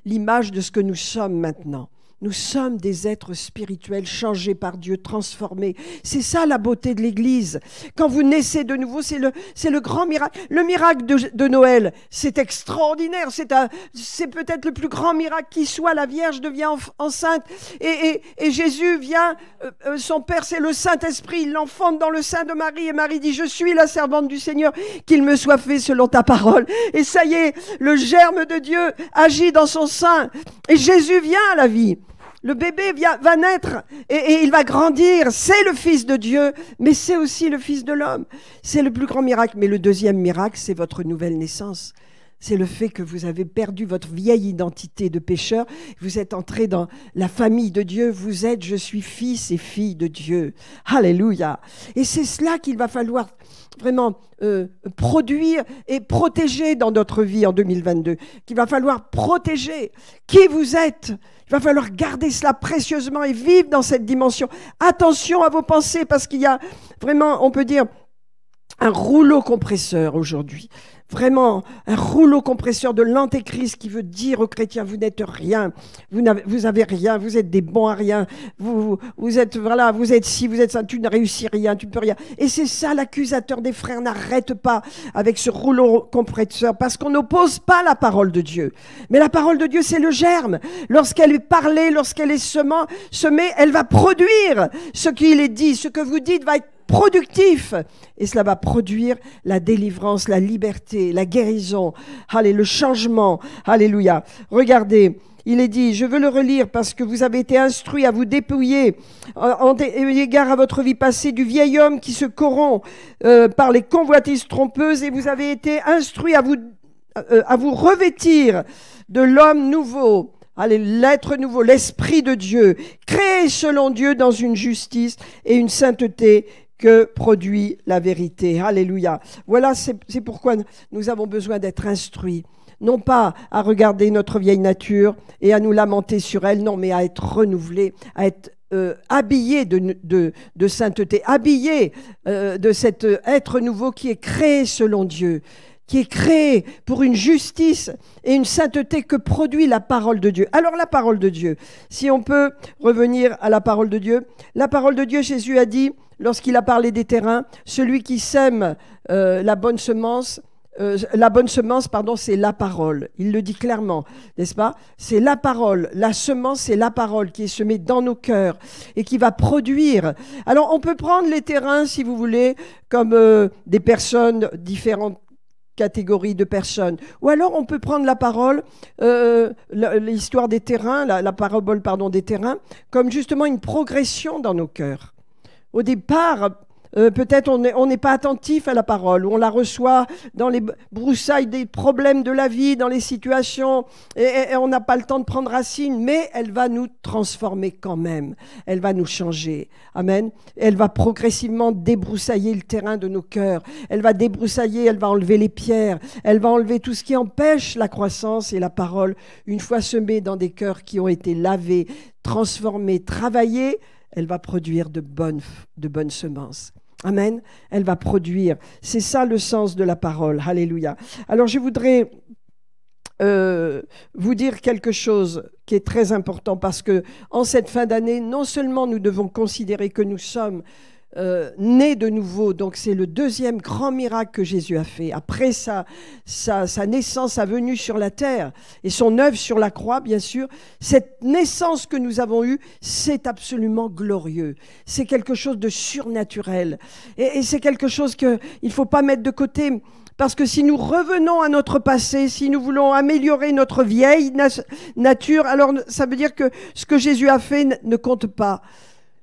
l'image de ce que nous sommes maintenant. Nous sommes des êtres spirituels changés par Dieu, transformés. C'est ça la beauté de l'Église. Quand vous naissez de nouveau, c'est le grand miracle. Le miracle de Noël, c'est extraordinaire. C'est peut-être le plus grand miracle qui soit. La Vierge devient enceinte et Jésus vient, son Père, c'est le Saint-Esprit. Il l'enfante dans le sein de Marie et Marie dit, je suis la servante du Seigneur, qu'il me soit fait selon ta parole. Et ça y est, le germe de Dieu agit dans son sein et Jésus vient à la vie. Le bébé va naître et il va grandir. C'est le Fils de Dieu, mais c'est aussi le Fils de l'homme. C'est le plus grand miracle. Mais le deuxième miracle, c'est votre nouvelle naissance. C'est le fait que vous avez perdu votre vieille identité de pécheur. Vous êtes entré dans la famille de Dieu. Vous êtes, je suis fils et fille de Dieu. Alléluia. Et c'est cela qu'il va falloir vraiment produire et protéger dans notre vie en 2022. Qu'il va falloir protéger qui vous êtes. Il va falloir garder cela précieusement et vivre dans cette dimension. Attention à vos pensées parce qu'il y a vraiment, on peut dire, un rouleau compresseur aujourd'hui. Vraiment, un rouleau compresseur de l'antéchrist qui veut dire aux chrétiens, vous n'êtes rien, vous avez rien, vous êtes des bons à rien, vous êtes, voilà, vous êtes ci, vous êtes ça, tu ne réussis rien, tu ne peux rien. Et c'est ça l'accusateur des frères, n'arrête pas avec ce rouleau compresseur parce qu'on n'oppose pas la parole de Dieu. Mais la parole de Dieu, c'est le germe. Lorsqu'elle est parlée, lorsqu'elle est semée, elle va produire ce qu'il est dit, ce que vous dites va être productif et cela va produire la délivrance, la liberté, la guérison, allez, le changement, alléluia. Regardez, il est dit, je veux le relire parce que vous avez été instruits à vous dépouiller en égard à votre vie passée du vieil homme qui se corrompt par les convoitises trompeuses et vous avez été instruits à vous revêtir de l'homme nouveau. Allez, l'être nouveau, l'Esprit de Dieu, créé selon Dieu dans une justice et une sainteté que produit la vérité. Alléluia. Voilà, c'est pourquoi nous avons besoin d'être instruits. Non pas à regarder notre vieille nature et à nous lamenter sur elle, non, mais à être renouvelés, à être habillé de sainteté, habillé de cet être nouveau qui est créé selon Dieu, qui est créé pour une justice et une sainteté que produit la parole de Dieu. Alors la parole de Dieu, si on peut revenir à la parole de Dieu, Jésus a dit, lorsqu'il a parlé des terrains, celui qui sème la bonne semence, c'est la parole. Il le dit clairement, n'est-ce pas? C'est la parole. La semence, c'est la parole qui est semée dans nos cœurs et qui va produire. Alors, on peut prendre les terrains, si vous voulez, comme des personnes, différentes catégories de personnes. Ou alors, on peut prendre la parole, l'histoire des terrains, la parabole, des terrains, comme justement une progression dans nos cœurs. Au départ, peut-être on n'est pas attentif à la parole, ou on la reçoit dans les broussailles des problèmes de la vie, dans les situations, et on n'a pas le temps de prendre racine, mais elle va nous transformer quand même, elle va nous changer. Amen. Elle va progressivement débroussailler le terrain de nos cœurs, elle va débroussailler, elle va enlever les pierres, elle va enlever tout ce qui empêche la croissance, et la parole, une fois semée dans des cœurs qui ont été lavés, transformés, travaillés, elle va produire de bonnes semences. Amen. Elle va produire. C'est ça le sens de la parole. Alléluia. Alors je voudrais vous dire quelque chose qui est très important parce que en cette fin d'année, non seulement nous devons considérer que nous sommes nés de nouveau, donc c'est le deuxième grand miracle que Jésus a fait après sa naissance, sa venue sur la terre et son œuvre sur la croix, bien sûr. Cette naissance que nous avons eue, c'est absolument glorieux, c'est quelque chose de surnaturel et c'est quelque chose qu'il ne faut pas mettre de côté. Parce que si nous revenons à notre passé, si nous voulons améliorer notre vieille nature, alors ça veut dire que ce que Jésus a fait ne compte pas.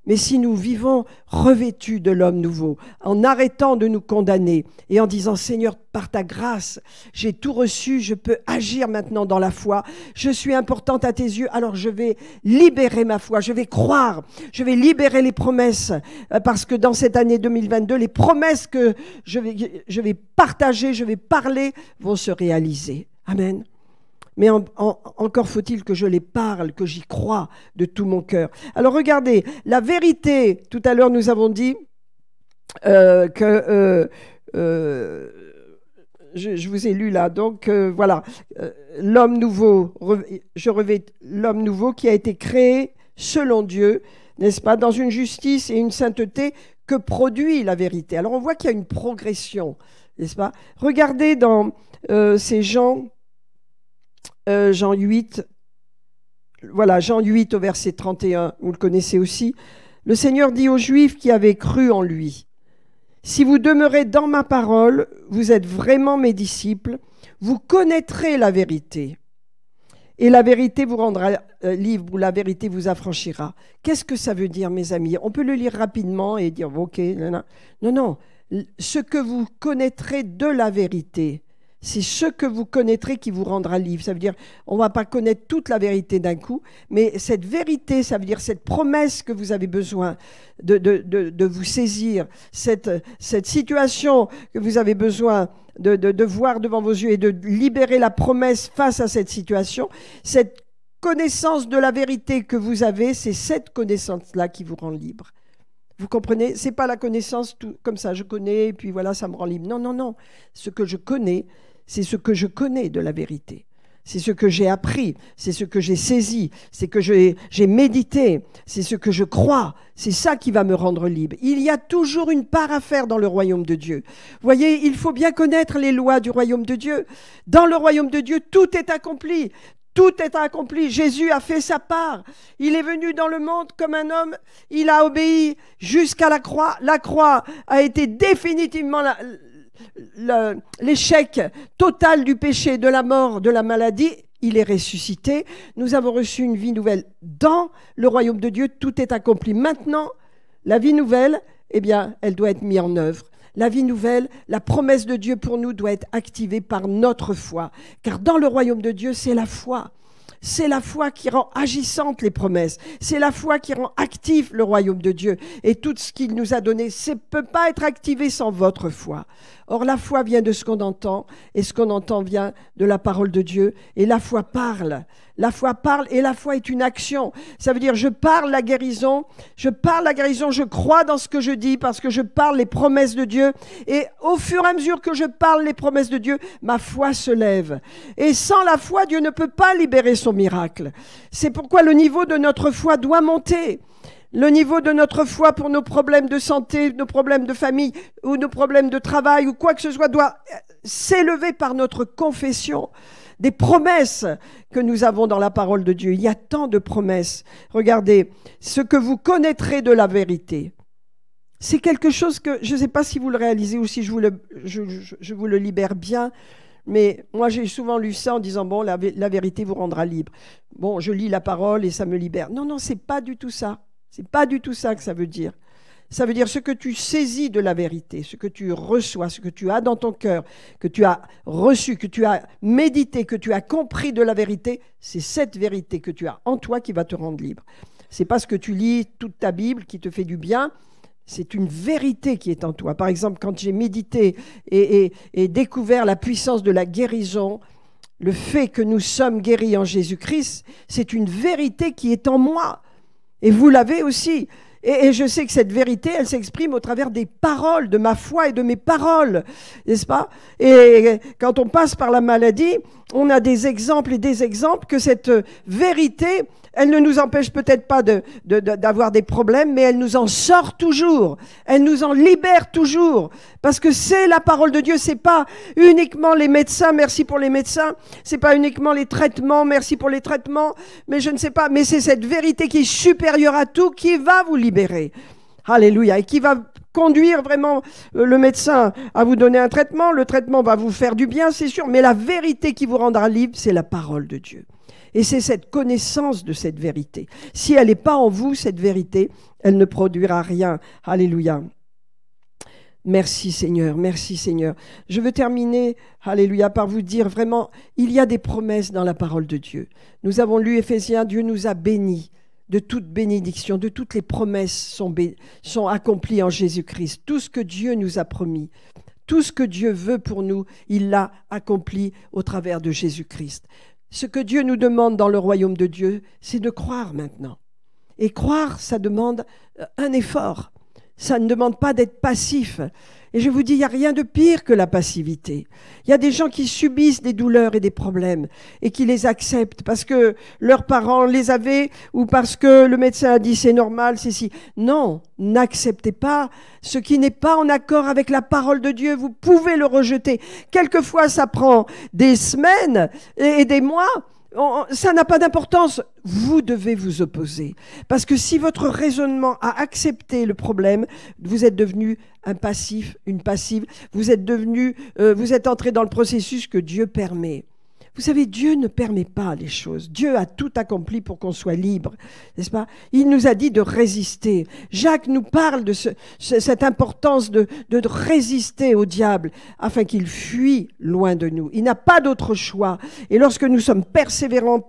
Mais si nous vivons revêtus de l'homme nouveau, en arrêtant de nous condamner et en disant « Seigneur, par ta grâce, j'ai tout reçu, je peux agir maintenant dans la foi, je suis importante à tes yeux, alors je vais libérer ma foi, je vais croire, je vais libérer les promesses, parce que dans cette année 2022, les promesses que je vais partager, je vais parler, vont se réaliser. » Amen. Mais encore faut-il que je les parle, que j'y croie de tout mon cœur. Alors regardez, la vérité, tout à l'heure nous avons dit que... je vous ai lu là, donc voilà, l'homme nouveau, je revêt l'homme nouveau qui a été créé selon Dieu, n'est-ce pas, dans une justice et une sainteté que produit la vérité. Alors on voit qu'il y a une progression, n'est-ce pas? Regardez dans ces Jean 8, voilà, Jean 8 au verset 31, vous le connaissez aussi. Le Seigneur dit aux Juifs qui avaient cru en lui, « Si vous demeurez dans ma parole, vous êtes vraiment mes disciples, vous connaîtrez la vérité. Et la vérité vous rendra libre, ou la vérité vous affranchira. » Qu'est-ce que ça veut dire, mes amis? On peut le lire rapidement et dire, ok, non, ce que vous connaîtrez de la vérité, c'est ce que vous connaîtrez qui vous rendra libre. Ça veut dire, on ne va pas connaître toute la vérité d'un coup, mais cette vérité, ça veut dire cette promesse que vous avez besoin de vous saisir, cette situation que vous avez besoin de voir devant vos yeux et de libérer la promesse face à cette situation, cette connaissance de la vérité que vous avez, c'est cette connaissance-là qui vous rend libre. Vous comprenez? Ce n'est pas la connaissance tout, comme ça, je connais, et puis voilà, ça me rend libre. Non, non, non. Ce que je connais, c'est ce que je connais de la vérité. C'est ce que j'ai appris, c'est ce que j'ai saisi, c'est que j'ai médité, c'est ce que je crois. C'est ça qui va me rendre libre. Il y a toujours une part à faire dans le royaume de Dieu. Vous voyez, il faut bien connaître les lois du royaume de Dieu. Dans le royaume de Dieu, tout est accompli. Tout est accompli. Jésus a fait sa part. Il est venu dans le monde comme un homme. Il a obéi jusqu'à la croix. La croix a été définitivement l'échec total du péché, de la mort, de la maladie. Il est ressuscité. Nous avons reçu une vie nouvelle. Dans le royaume de Dieu, tout est accompli. Maintenant, la vie nouvelle, eh bien, elle doit être mise en œuvre. La vie nouvelle, la promesse de Dieu pour nous doit être activée par notre foi. Car dans le royaume de Dieu, c'est la foi. C'est la foi qui rend agissantes les promesses. C'est la foi qui rend actif le royaume de Dieu. Et tout ce qu'il nous a donné, ça ne peut pas être activé sans votre foi. Or, la foi vient de ce qu'on entend, et ce qu'on entend vient de la parole de Dieu. Et la foi parle. La foi parle et la foi est une action. Ça veut dire je parle la guérison, je crois dans ce que je dis parce que je parle les promesses de Dieu. Et au fur et à mesure que je parle les promesses de Dieu, ma foi se lève. Et sans la foi, Dieu ne peut pas libérer son miracle. C'est pourquoi le niveau de notre foi doit monter. Le niveau de notre foi pour nos problèmes de santé, nos problèmes de famille ou nos problèmes de travail ou quoi que ce soit doit s'élever par notre confession des promesses que nous avons dans la parole de Dieu. Il y a tant de promesses. Regardez, ce que vous connaîtrez de la vérité. C'est quelque chose que, je ne sais pas si vous le réalisez ou si je vous le libère bien, mais moi j'ai souvent lu ça en disant, bon, la vérité vous rendra libre. Bon, je lis la parole et ça me libère. Non, non, c'est pas du tout ça. C'est pas du tout ça que ça veut dire. Ça veut dire ce que tu saisis de la vérité, ce que tu reçois, ce que tu as dans ton cœur, que tu as reçu, que tu as médité, que tu as compris de la vérité, c'est cette vérité que tu as en toi qui va te rendre libre. C'est pas ce que tu lis toute ta Bible qui te fait du bien, c'est une vérité qui est en toi. Par exemple, quand j'ai médité et découvert la puissance de la guérison, le fait que nous sommes guéris en Jésus-Christ, c'est une vérité qui est en moi. Et vous l'avez aussi. Et je sais que cette vérité, elle s'exprime au travers des paroles, de ma foi et de mes paroles, n'est-ce pas? Et quand on passe par la maladie, on a des exemples et des exemples que cette vérité, elle ne nous empêche peut-être pas d'avoir des problèmes, mais elle nous en sort toujours. Elle nous en libère toujours. Parce que c'est la parole de Dieu. C'est pas uniquement les médecins, merci pour les médecins. C'est pas uniquement les traitements, merci pour les traitements. Mais je ne sais pas, mais c'est cette vérité qui est supérieure à tout qui va vous libérer. Alléluia. Et qui va conduire vraiment le médecin à vous donner un traitement. Le traitement va vous faire du bien, c'est sûr. Mais la vérité qui vous rendra libre, c'est la parole de Dieu. Et c'est cette connaissance de cette vérité. Si elle n'est pas en vous, cette vérité, elle ne produira rien. Alléluia. Merci Seigneur, merci Seigneur. Je veux terminer, alléluia, par vous dire vraiment, il y a des promesses dans la parole de Dieu. Nous avons lu Éphésiens, Dieu nous a bénis de toute bénédiction, de toutes les promesses sont accomplies en Jésus-Christ. Tout ce que Dieu nous a promis, tout ce que Dieu veut pour nous, il l'a accompli au travers de Jésus-Christ. Ce que Dieu nous demande dans le royaume de Dieu, c'est de croire maintenant. Et croire, ça demande un effort. Ça ne demande pas d'être passif. Et je vous dis, il n'y a rien de pire que la passivité. Il y a des gens qui subissent des douleurs et des problèmes et qui les acceptent parce que leurs parents les avaient ou parce que le médecin a dit c'est normal, c'est si. Non, n'acceptez pas ce qui n'est pas en accord avec la parole de Dieu. Vous pouvez le rejeter. Quelquefois, ça prend des semaines et des mois. Ça n'a pas d'importance. Vous devez vous opposer. Parce que si votre raisonnement a accepté le problème, vous êtes devenu un passif, une passive. Vous êtes entré dans le processus que Dieu permet. Vous savez, Dieu ne permet pas les choses. Dieu a tout accompli pour qu'on soit libre, n'est-ce pas? Il nous a dit de résister. Jacques nous parle de cette importance de résister au diable afin qu'il fuit loin de nous. Il n'a pas d'autre choix. Et lorsque nous sommes persévérants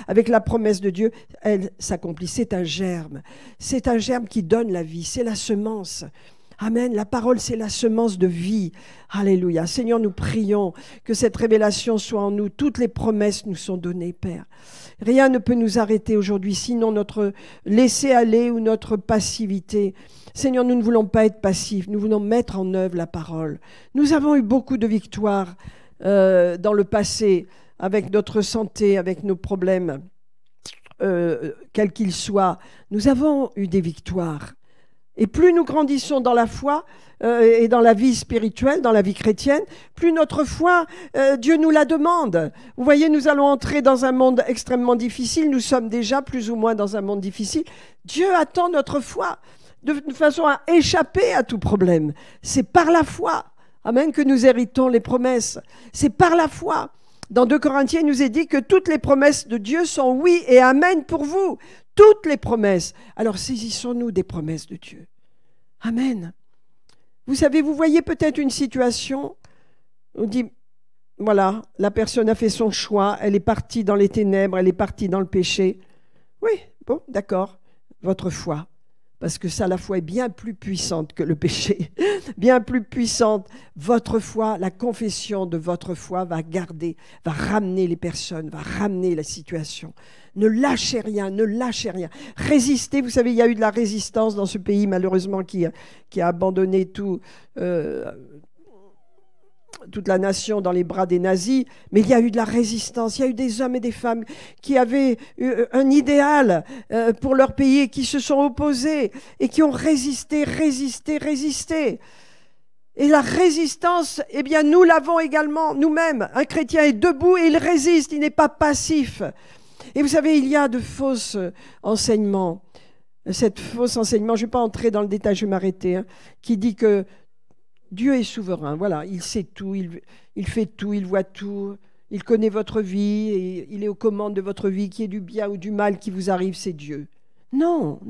avec la promesse de Dieu, elle s'accomplit. C'est un germe. C'est un germe qui donne la vie. C'est la semence. Amen. La parole, c'est la semence de vie. Alléluia. Seigneur, nous prions que cette révélation soit en nous. Toutes les promesses nous sont données, Père. Rien ne peut nous arrêter aujourd'hui, sinon notre laisser-aller ou notre passivité. Seigneur, nous ne voulons pas être passifs. Nous voulons mettre en œuvre la parole. Nous avons eu beaucoup de victoires dans le passé avec notre santé, avec nos problèmes, quels qu'ils soient. Nous avons eu des victoires. Et plus nous grandissons dans la foi et dans la vie spirituelle, dans la vie chrétienne, plus notre foi, Dieu nous la demande. Vous voyez, nous allons entrer dans un monde extrêmement difficile. Nous sommes déjà plus ou moins dans un monde difficile. Dieu attend notre foi de façon à échapper à tout problème. C'est par la foi, amen, que nous héritons les promesses. C'est par la foi. Dans 2 Corinthiens, il nous est dit que toutes les promesses de Dieu sont oui et amen pour vous. Toutes les promesses. Alors saisissons-nous des promesses de Dieu. Amen. Vous savez, vous voyez peut-être une situation, on dit, voilà, la personne a fait son choix, elle est partie dans les ténèbres, elle est partie dans le péché. Oui, bon, d'accord, votre foi. Parce que ça, la foi est bien plus puissante que le péché, bien plus puissante. Votre foi, la confession de votre foi va garder, va ramener les personnes, va ramener la situation. Ne lâchez rien, ne lâchez rien. Résistez, vous savez, il y a eu de la résistance dans ce pays, malheureusement, qui a abandonné tout... toute la nation dans les bras des nazis, mais il y a eu de la résistance, il y a eu des hommes et des femmes qui avaient un idéal pour leur pays et qui se sont opposés et qui ont résisté. Et la résistance, eh bien, nous l'avons également nous-mêmes. Un chrétien est debout et il résiste, il n'est pas passif. Et vous savez, il y a de fausses enseignements. Cette fausse enseignement, je ne vais pas entrer dans le détail, je vais m'arrêter, qui dit que Dieu est souverain, voilà, il sait tout, il fait tout, il voit tout, il connaît votre vie, et il est aux commandes de votre vie, qu'il y ait du bien ou du mal qui vous arrive, c'est Dieu. Non.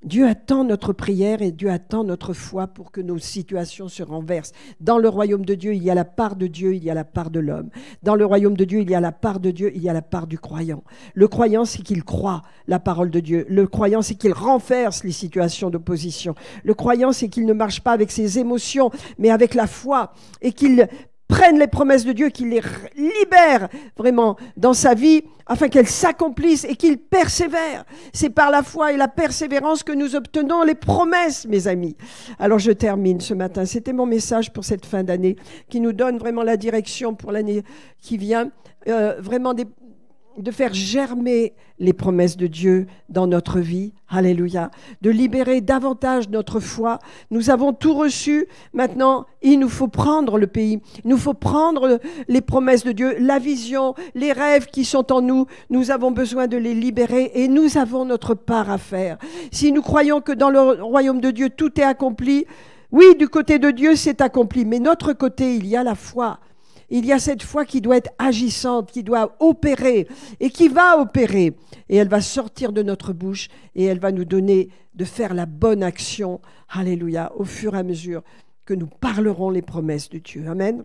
Dieu attend notre prière et Dieu attend notre foi pour que nos situations se renversent. Dans le royaume de Dieu, il y a la part de Dieu, il y a la part de l'homme. Dans le royaume de Dieu, il y a la part de Dieu, il y a la part du croyant. Le croyant, c'est qu'il croit la parole de Dieu. Le croyant, c'est qu'il renverse les situations d'opposition. Le croyant, c'est qu'il ne marche pas avec ses émotions, mais avec la foi et qu'il prenne les promesses de Dieu, qu'il les libère vraiment dans sa vie afin qu'elles s'accomplissent et qu'il persévère. C'est par la foi et la persévérance que nous obtenons les promesses, mes amis. Alors je termine ce matin. C'était mon message pour cette fin d'année qui nous donne vraiment la direction pour l'année qui vient. Vraiment de faire germer les promesses de Dieu dans notre vie. Alléluia. De libérer davantage notre foi. Nous avons tout reçu. Maintenant, il nous faut prendre le pays. Il nous faut prendre les promesses de Dieu, la vision, les rêves qui sont en nous. Nous avons besoin de les libérer et nous avons notre part à faire. Si nous croyons que dans le royaume de Dieu, tout est accompli, oui, du côté de Dieu, c'est accompli. Mais notre côté, il y a la foi. Il y a cette foi qui doit être agissante, qui doit opérer et qui va opérer. Et elle va sortir de notre bouche et elle va nous donner de faire la bonne action. Alléluia, au fur et à mesure que nous parlerons les promesses de Dieu. Amen.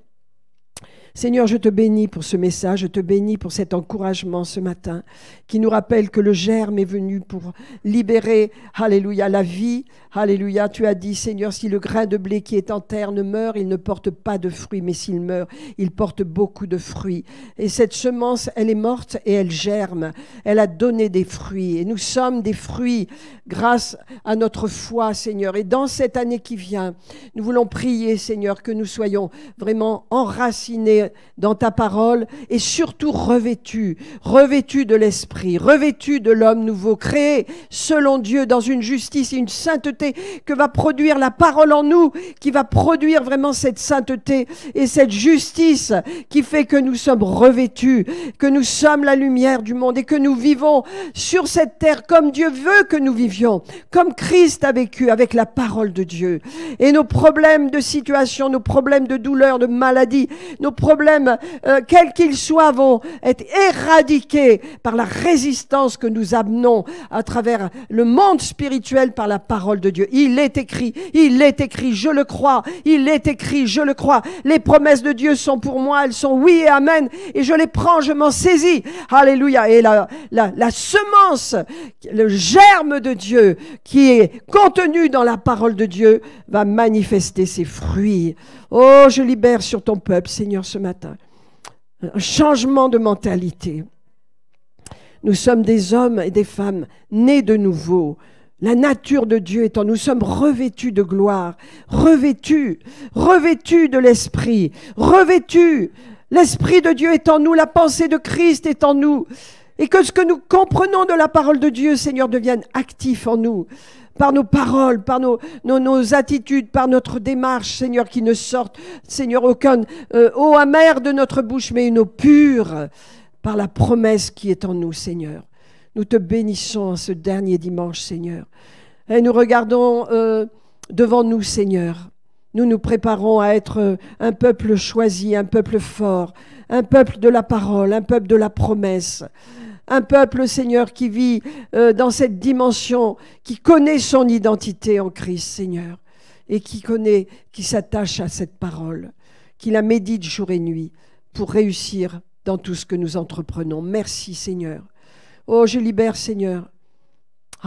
Seigneur, je te bénis pour ce message, je te bénis pour cet encouragement ce matin qui nous rappelle que le germe est venu pour libérer, alléluia, la vie. Alléluia, tu as dit, Seigneur, si le grain de blé qui est en terre ne meurt, il ne porte pas de fruits, mais s'il meurt, il porte beaucoup de fruits. Et cette semence, elle est morte et elle germe, elle a donné des fruits. Et nous sommes des fruits grâce à notre foi, Seigneur. Et dans cette année qui vient, nous voulons prier, Seigneur, que nous soyons vraiment enracinés dans ta parole et surtout revêtus de l'esprit, revêtus de l'homme nouveau, créé selon Dieu dans une justice et une sainteté que va produire la parole en nous, qui va produire vraiment cette sainteté et cette justice qui fait que nous sommes revêtus, que nous sommes la lumière du monde et que nous vivons sur cette terre comme Dieu veut que nous vivions, comme Christ a vécu avec la parole de Dieu. Et nos problèmes de situation, nos problèmes de douleur, de maladie, nos problèmes, quels qu'ils soient, vont être éradiqués par la résistance que nous amenons à travers le monde spirituel par la parole de Dieu. Il est écrit, je le crois, il est écrit, je le crois. Les promesses de Dieu sont pour moi, elles sont oui et amen, et je les prends, je m'en saisis. Alléluia. Et la semence, le germe de Dieu qui est contenu dans la parole de Dieu va manifester ses fruits. Oh, je libère sur ton peuple, Seigneur, ce matin, un changement de mentalité. Nous sommes des hommes et des femmes nés de nouveau. La nature de Dieu est en nous. Nous sommes revêtus de gloire, revêtus de l'Esprit, revêtus. L'Esprit de Dieu est en nous, la pensée de Christ est en nous. Et que ce que nous comprenons de la parole de Dieu, Seigneur, devienne actif en nous. Par nos paroles, par nos attitudes, par notre démarche, Seigneur, qui ne sorte, Seigneur, aucun eau amère de notre bouche, mais une eau pure, par la promesse qui est en nous, Seigneur. Nous te bénissons en ce dernier dimanche, Seigneur. Et nous regardons devant nous, Seigneur. Nous nous préparons à être un peuple choisi, un peuple fort, un peuple de la parole, un peuple de la promesse. Un peuple, Seigneur, qui vit dans cette dimension, qui connaît son identité en Christ, Seigneur, et qui s'attache à cette parole, qui la médite jour et nuit pour réussir dans tout ce que nous entreprenons. Merci, Seigneur. Oh, je libère, Seigneur,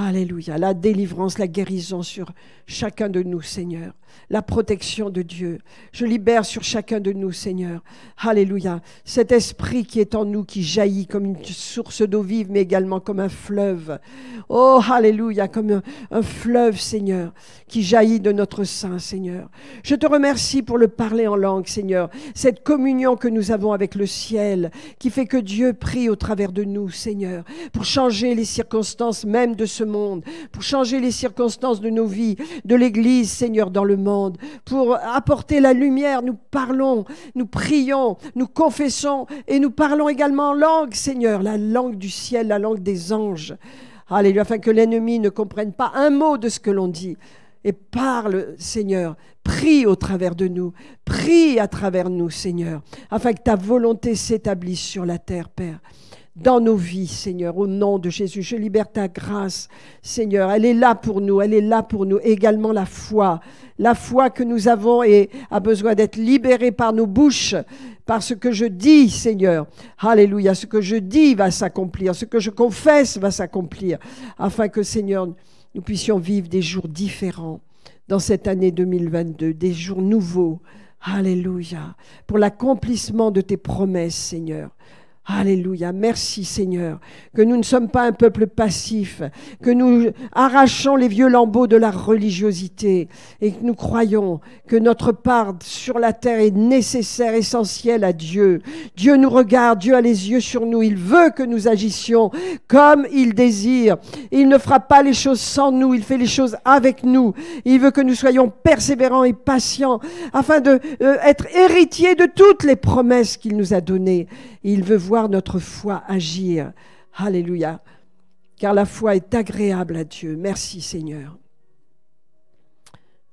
Alléluia. La délivrance, la guérison sur chacun de nous, Seigneur. La protection de Dieu. Je libère sur chacun de nous, Seigneur. Alléluia. Cet esprit qui est en nous, qui jaillit comme une source d'eau vive, mais également comme un fleuve. Oh, alléluia, comme un fleuve, Seigneur, qui jaillit de notre sein, Seigneur. Je te remercie pour le parler en langue, Seigneur. Cette communion que nous avons avec le ciel, qui fait que Dieu prie au travers de nous, Seigneur, pour changer les circonstances même de ce monde, pour changer les circonstances de nos vies, de l'Église, Seigneur, dans le monde, pour apporter la lumière. Nous parlons, nous prions, nous confessons et nous parlons également en langue, Seigneur, la langue du ciel, la langue des anges. Alléluia, afin que l'ennemi ne comprenne pas un mot de ce que l'on dit. Et parle, Seigneur, prie au travers de nous, prie à travers nous, Seigneur, afin que ta volonté s'établisse sur la terre, Père. Dans nos vies, Seigneur, au nom de Jésus, je libère ta grâce, Seigneur. Elle est là pour nous, elle est là pour nous. Également la foi que nous avons et a besoin d'être libérée par nos bouches, par ce que je dis, Seigneur. Alléluia, ce que je dis va s'accomplir, ce que je confesse va s'accomplir, afin que, Seigneur, nous puissions vivre des jours différents dans cette année 2022, des jours nouveaux. Alléluia, pour l'accomplissement de tes promesses, Seigneur. Alléluia, merci Seigneur, que nous ne sommes pas un peuple passif, que nous arrachons les vieux lambeaux de la religiosité et que nous croyons que notre part sur la terre est nécessaire, essentielle à Dieu. Dieu nous regarde, Dieu a les yeux sur nous, il veut que nous agissions comme il désire. Il ne fera pas les choses sans nous, il fait les choses avec nous. Il veut que nous soyons persévérants et patients afin d'être héritiers de toutes les promesses qu'il nous a données. Il veut voir notre foi agir. Alléluia. Car la foi est agréable à Dieu. Merci Seigneur.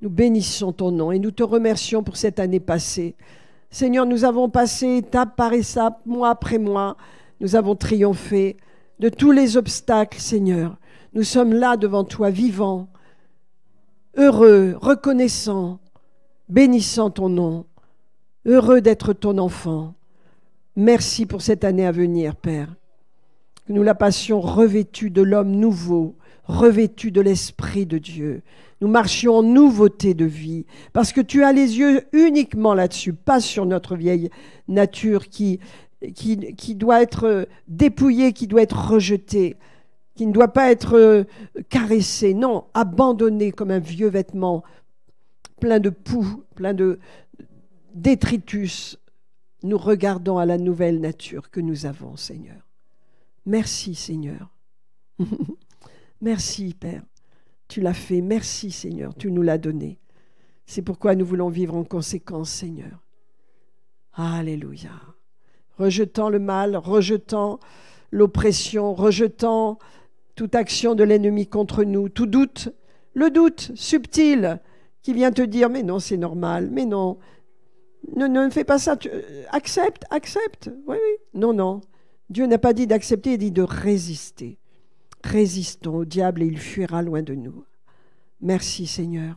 Nous bénissons ton nom et nous te remercions pour cette année passée. Seigneur, nous avons passé étape par étape, mois après mois. Nous avons triomphé de tous les obstacles, Seigneur. Nous sommes là devant toi, vivants, heureux, reconnaissants, bénissant ton nom, heureux d'être ton enfant. Merci pour cette année à venir, Père. Que nous la passions revêtue de l'homme nouveau, revêtue de l'Esprit de Dieu. Nous marchions en nouveauté de vie, parce que tu as les yeux uniquement là-dessus, pas sur notre vieille nature qui doit être dépouillée, qui doit être rejetée, qui ne doit pas être caressée, non, abandonnée comme un vieux vêtement, plein de poux, plein de détritus. Nous regardons à la nouvelle nature que nous avons, Seigneur. Merci, Seigneur. Merci, Père. Tu l'as fait. Merci, Seigneur. Tu nous l'as donné. C'est pourquoi nous voulons vivre en conséquence, Seigneur. Alléluia. Rejetant le mal, rejetant l'oppression, rejetant toute action de l'ennemi contre nous, tout doute, le doute subtil qui vient te dire « mais non, c'est normal, mais non ». Ne fais pas ça, accepte. Oui. Non. Dieu n'a pas dit d'accepter, il dit de résister. Résistons au diable et il fuira loin de nous. Merci Seigneur.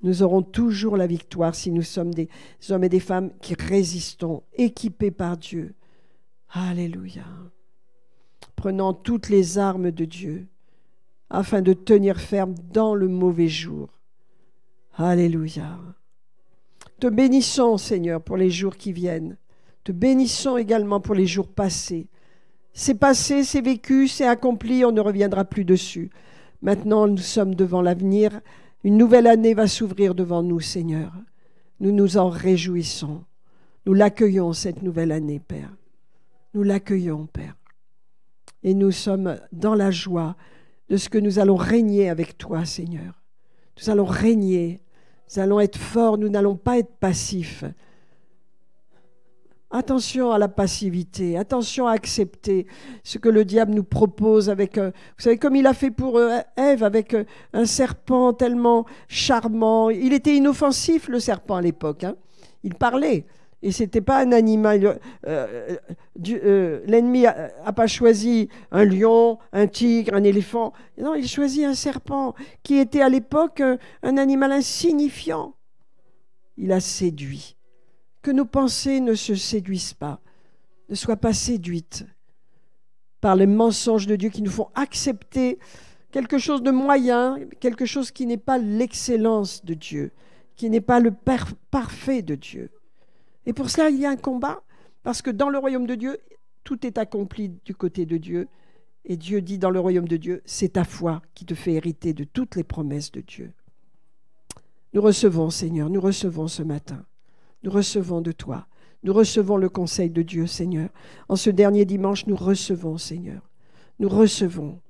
Nous aurons toujours la victoire si nous sommes des hommes et des femmes qui résistons, équipés par Dieu. Alléluia. Prenant toutes les armes de Dieu afin de tenir ferme dans le mauvais jour. Alléluia. Te bénissons, Seigneur, pour les jours qui viennent. Te bénissons également pour les jours passés. C'est passé, c'est vécu, c'est accompli, on ne reviendra plus dessus. Maintenant, nous sommes devant l'avenir. Une nouvelle année va s'ouvrir devant nous, Seigneur. Nous nous en réjouissons. Nous l'accueillons, cette nouvelle année, Père. Nous l'accueillons, Père. Et nous sommes dans la joie de ce que nous allons régner avec toi, Seigneur. Nous allons régner. Nous allons être forts, nous n'allons pas être passifs. Attention à la passivité, attention à accepter ce que le diable nous propose avec, vous savez, comme il a fait pour Ève, avec un serpent tellement charmant. Il était inoffensif, le serpent, à l'époque. Hein. Il parlait. Et ce n'était pas un animal. L'ennemi n'a pas choisi un lion, un tigre, un éléphant. Non, il choisit un serpent qui était à l'époque un animal insignifiant. Il a séduit. Que nos pensées ne se séduisent pas, ne soient pas séduites par les mensonges de Dieu qui nous font accepter quelque chose de moyen, quelque chose qui n'est pas l'excellence de Dieu, qui n'est pas le parfait de Dieu. Et pour cela, il y a un combat, parce que dans le royaume de Dieu, tout est accompli du côté de Dieu. Et Dieu dit dans le royaume de Dieu, c'est ta foi qui te fait hériter de toutes les promesses de Dieu. Nous recevons, Seigneur, nous recevons ce matin. Nous recevons de toi. Nous recevons le conseil de Dieu, Seigneur. En ce dernier dimanche, nous recevons, Seigneur. Nous recevons.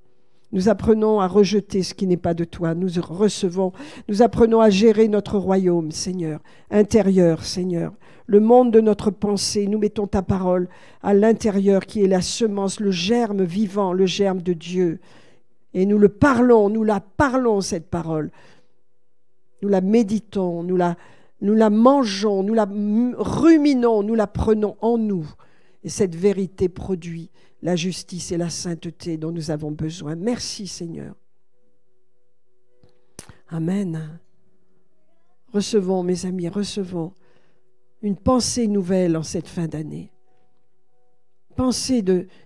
Nous apprenons à rejeter ce qui n'est pas de toi. Nous recevons. Nous apprenons à gérer notre royaume, Seigneur, intérieur, Seigneur. Le monde de notre pensée, nous mettons ta parole à l'intérieur qui est la semence, le germe vivant, le germe de Dieu. Et nous le parlons, nous la parlons, cette parole. Nous la méditons, nous la mangeons, nous la ruminons, nous la prenons en nous. Et cette vérité produit la justice et la sainteté dont nous avons besoin. Merci Seigneur. Amen. Recevons, mes amis, recevons une pensée nouvelle en cette fin d'année. Pensée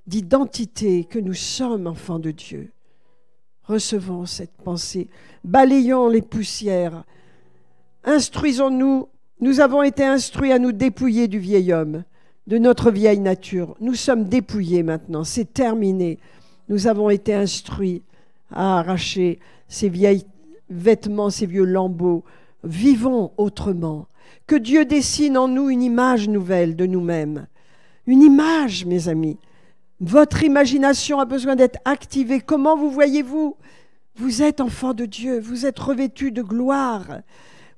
d'identité que nous sommes enfants de Dieu. Recevons cette pensée. Balayons les poussières. Instruisons-nous. Nous avons été instruits à nous dépouiller du vieil homme, de notre vieille nature. Nous sommes dépouillés maintenant. C'est terminé. Nous avons été instruits à arracher ces vieilles vêtements, ces vieux lambeaux. Vivons autrement. Que Dieu dessine en nous une image nouvelle de nous-mêmes. Une image, mes amis. Votre imagination a besoin d'être activée. Comment vous voyez-vous? Vous êtes enfant de Dieu. Vous êtes revêtus de gloire.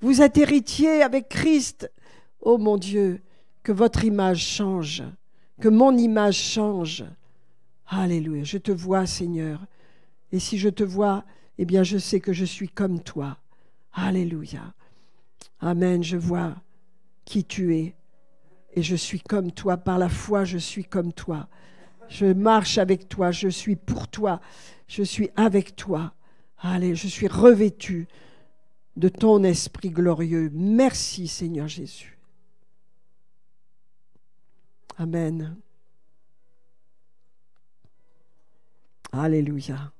Vous êtes héritiers avec Christ. Oh mon Dieu, que votre image change. Que mon image change. Alléluia. Je te vois, Seigneur. Et si je te vois, eh bien je sais que je suis comme toi. Alléluia. Amen. Je vois qui tu es. Et je suis comme toi. Par la foi, je suis comme toi. Je marche avec toi. Je suis pour toi. Je suis avec toi. Allez, je suis revêtu de ton esprit glorieux. Merci, Seigneur Jésus. Amen. Alléluia.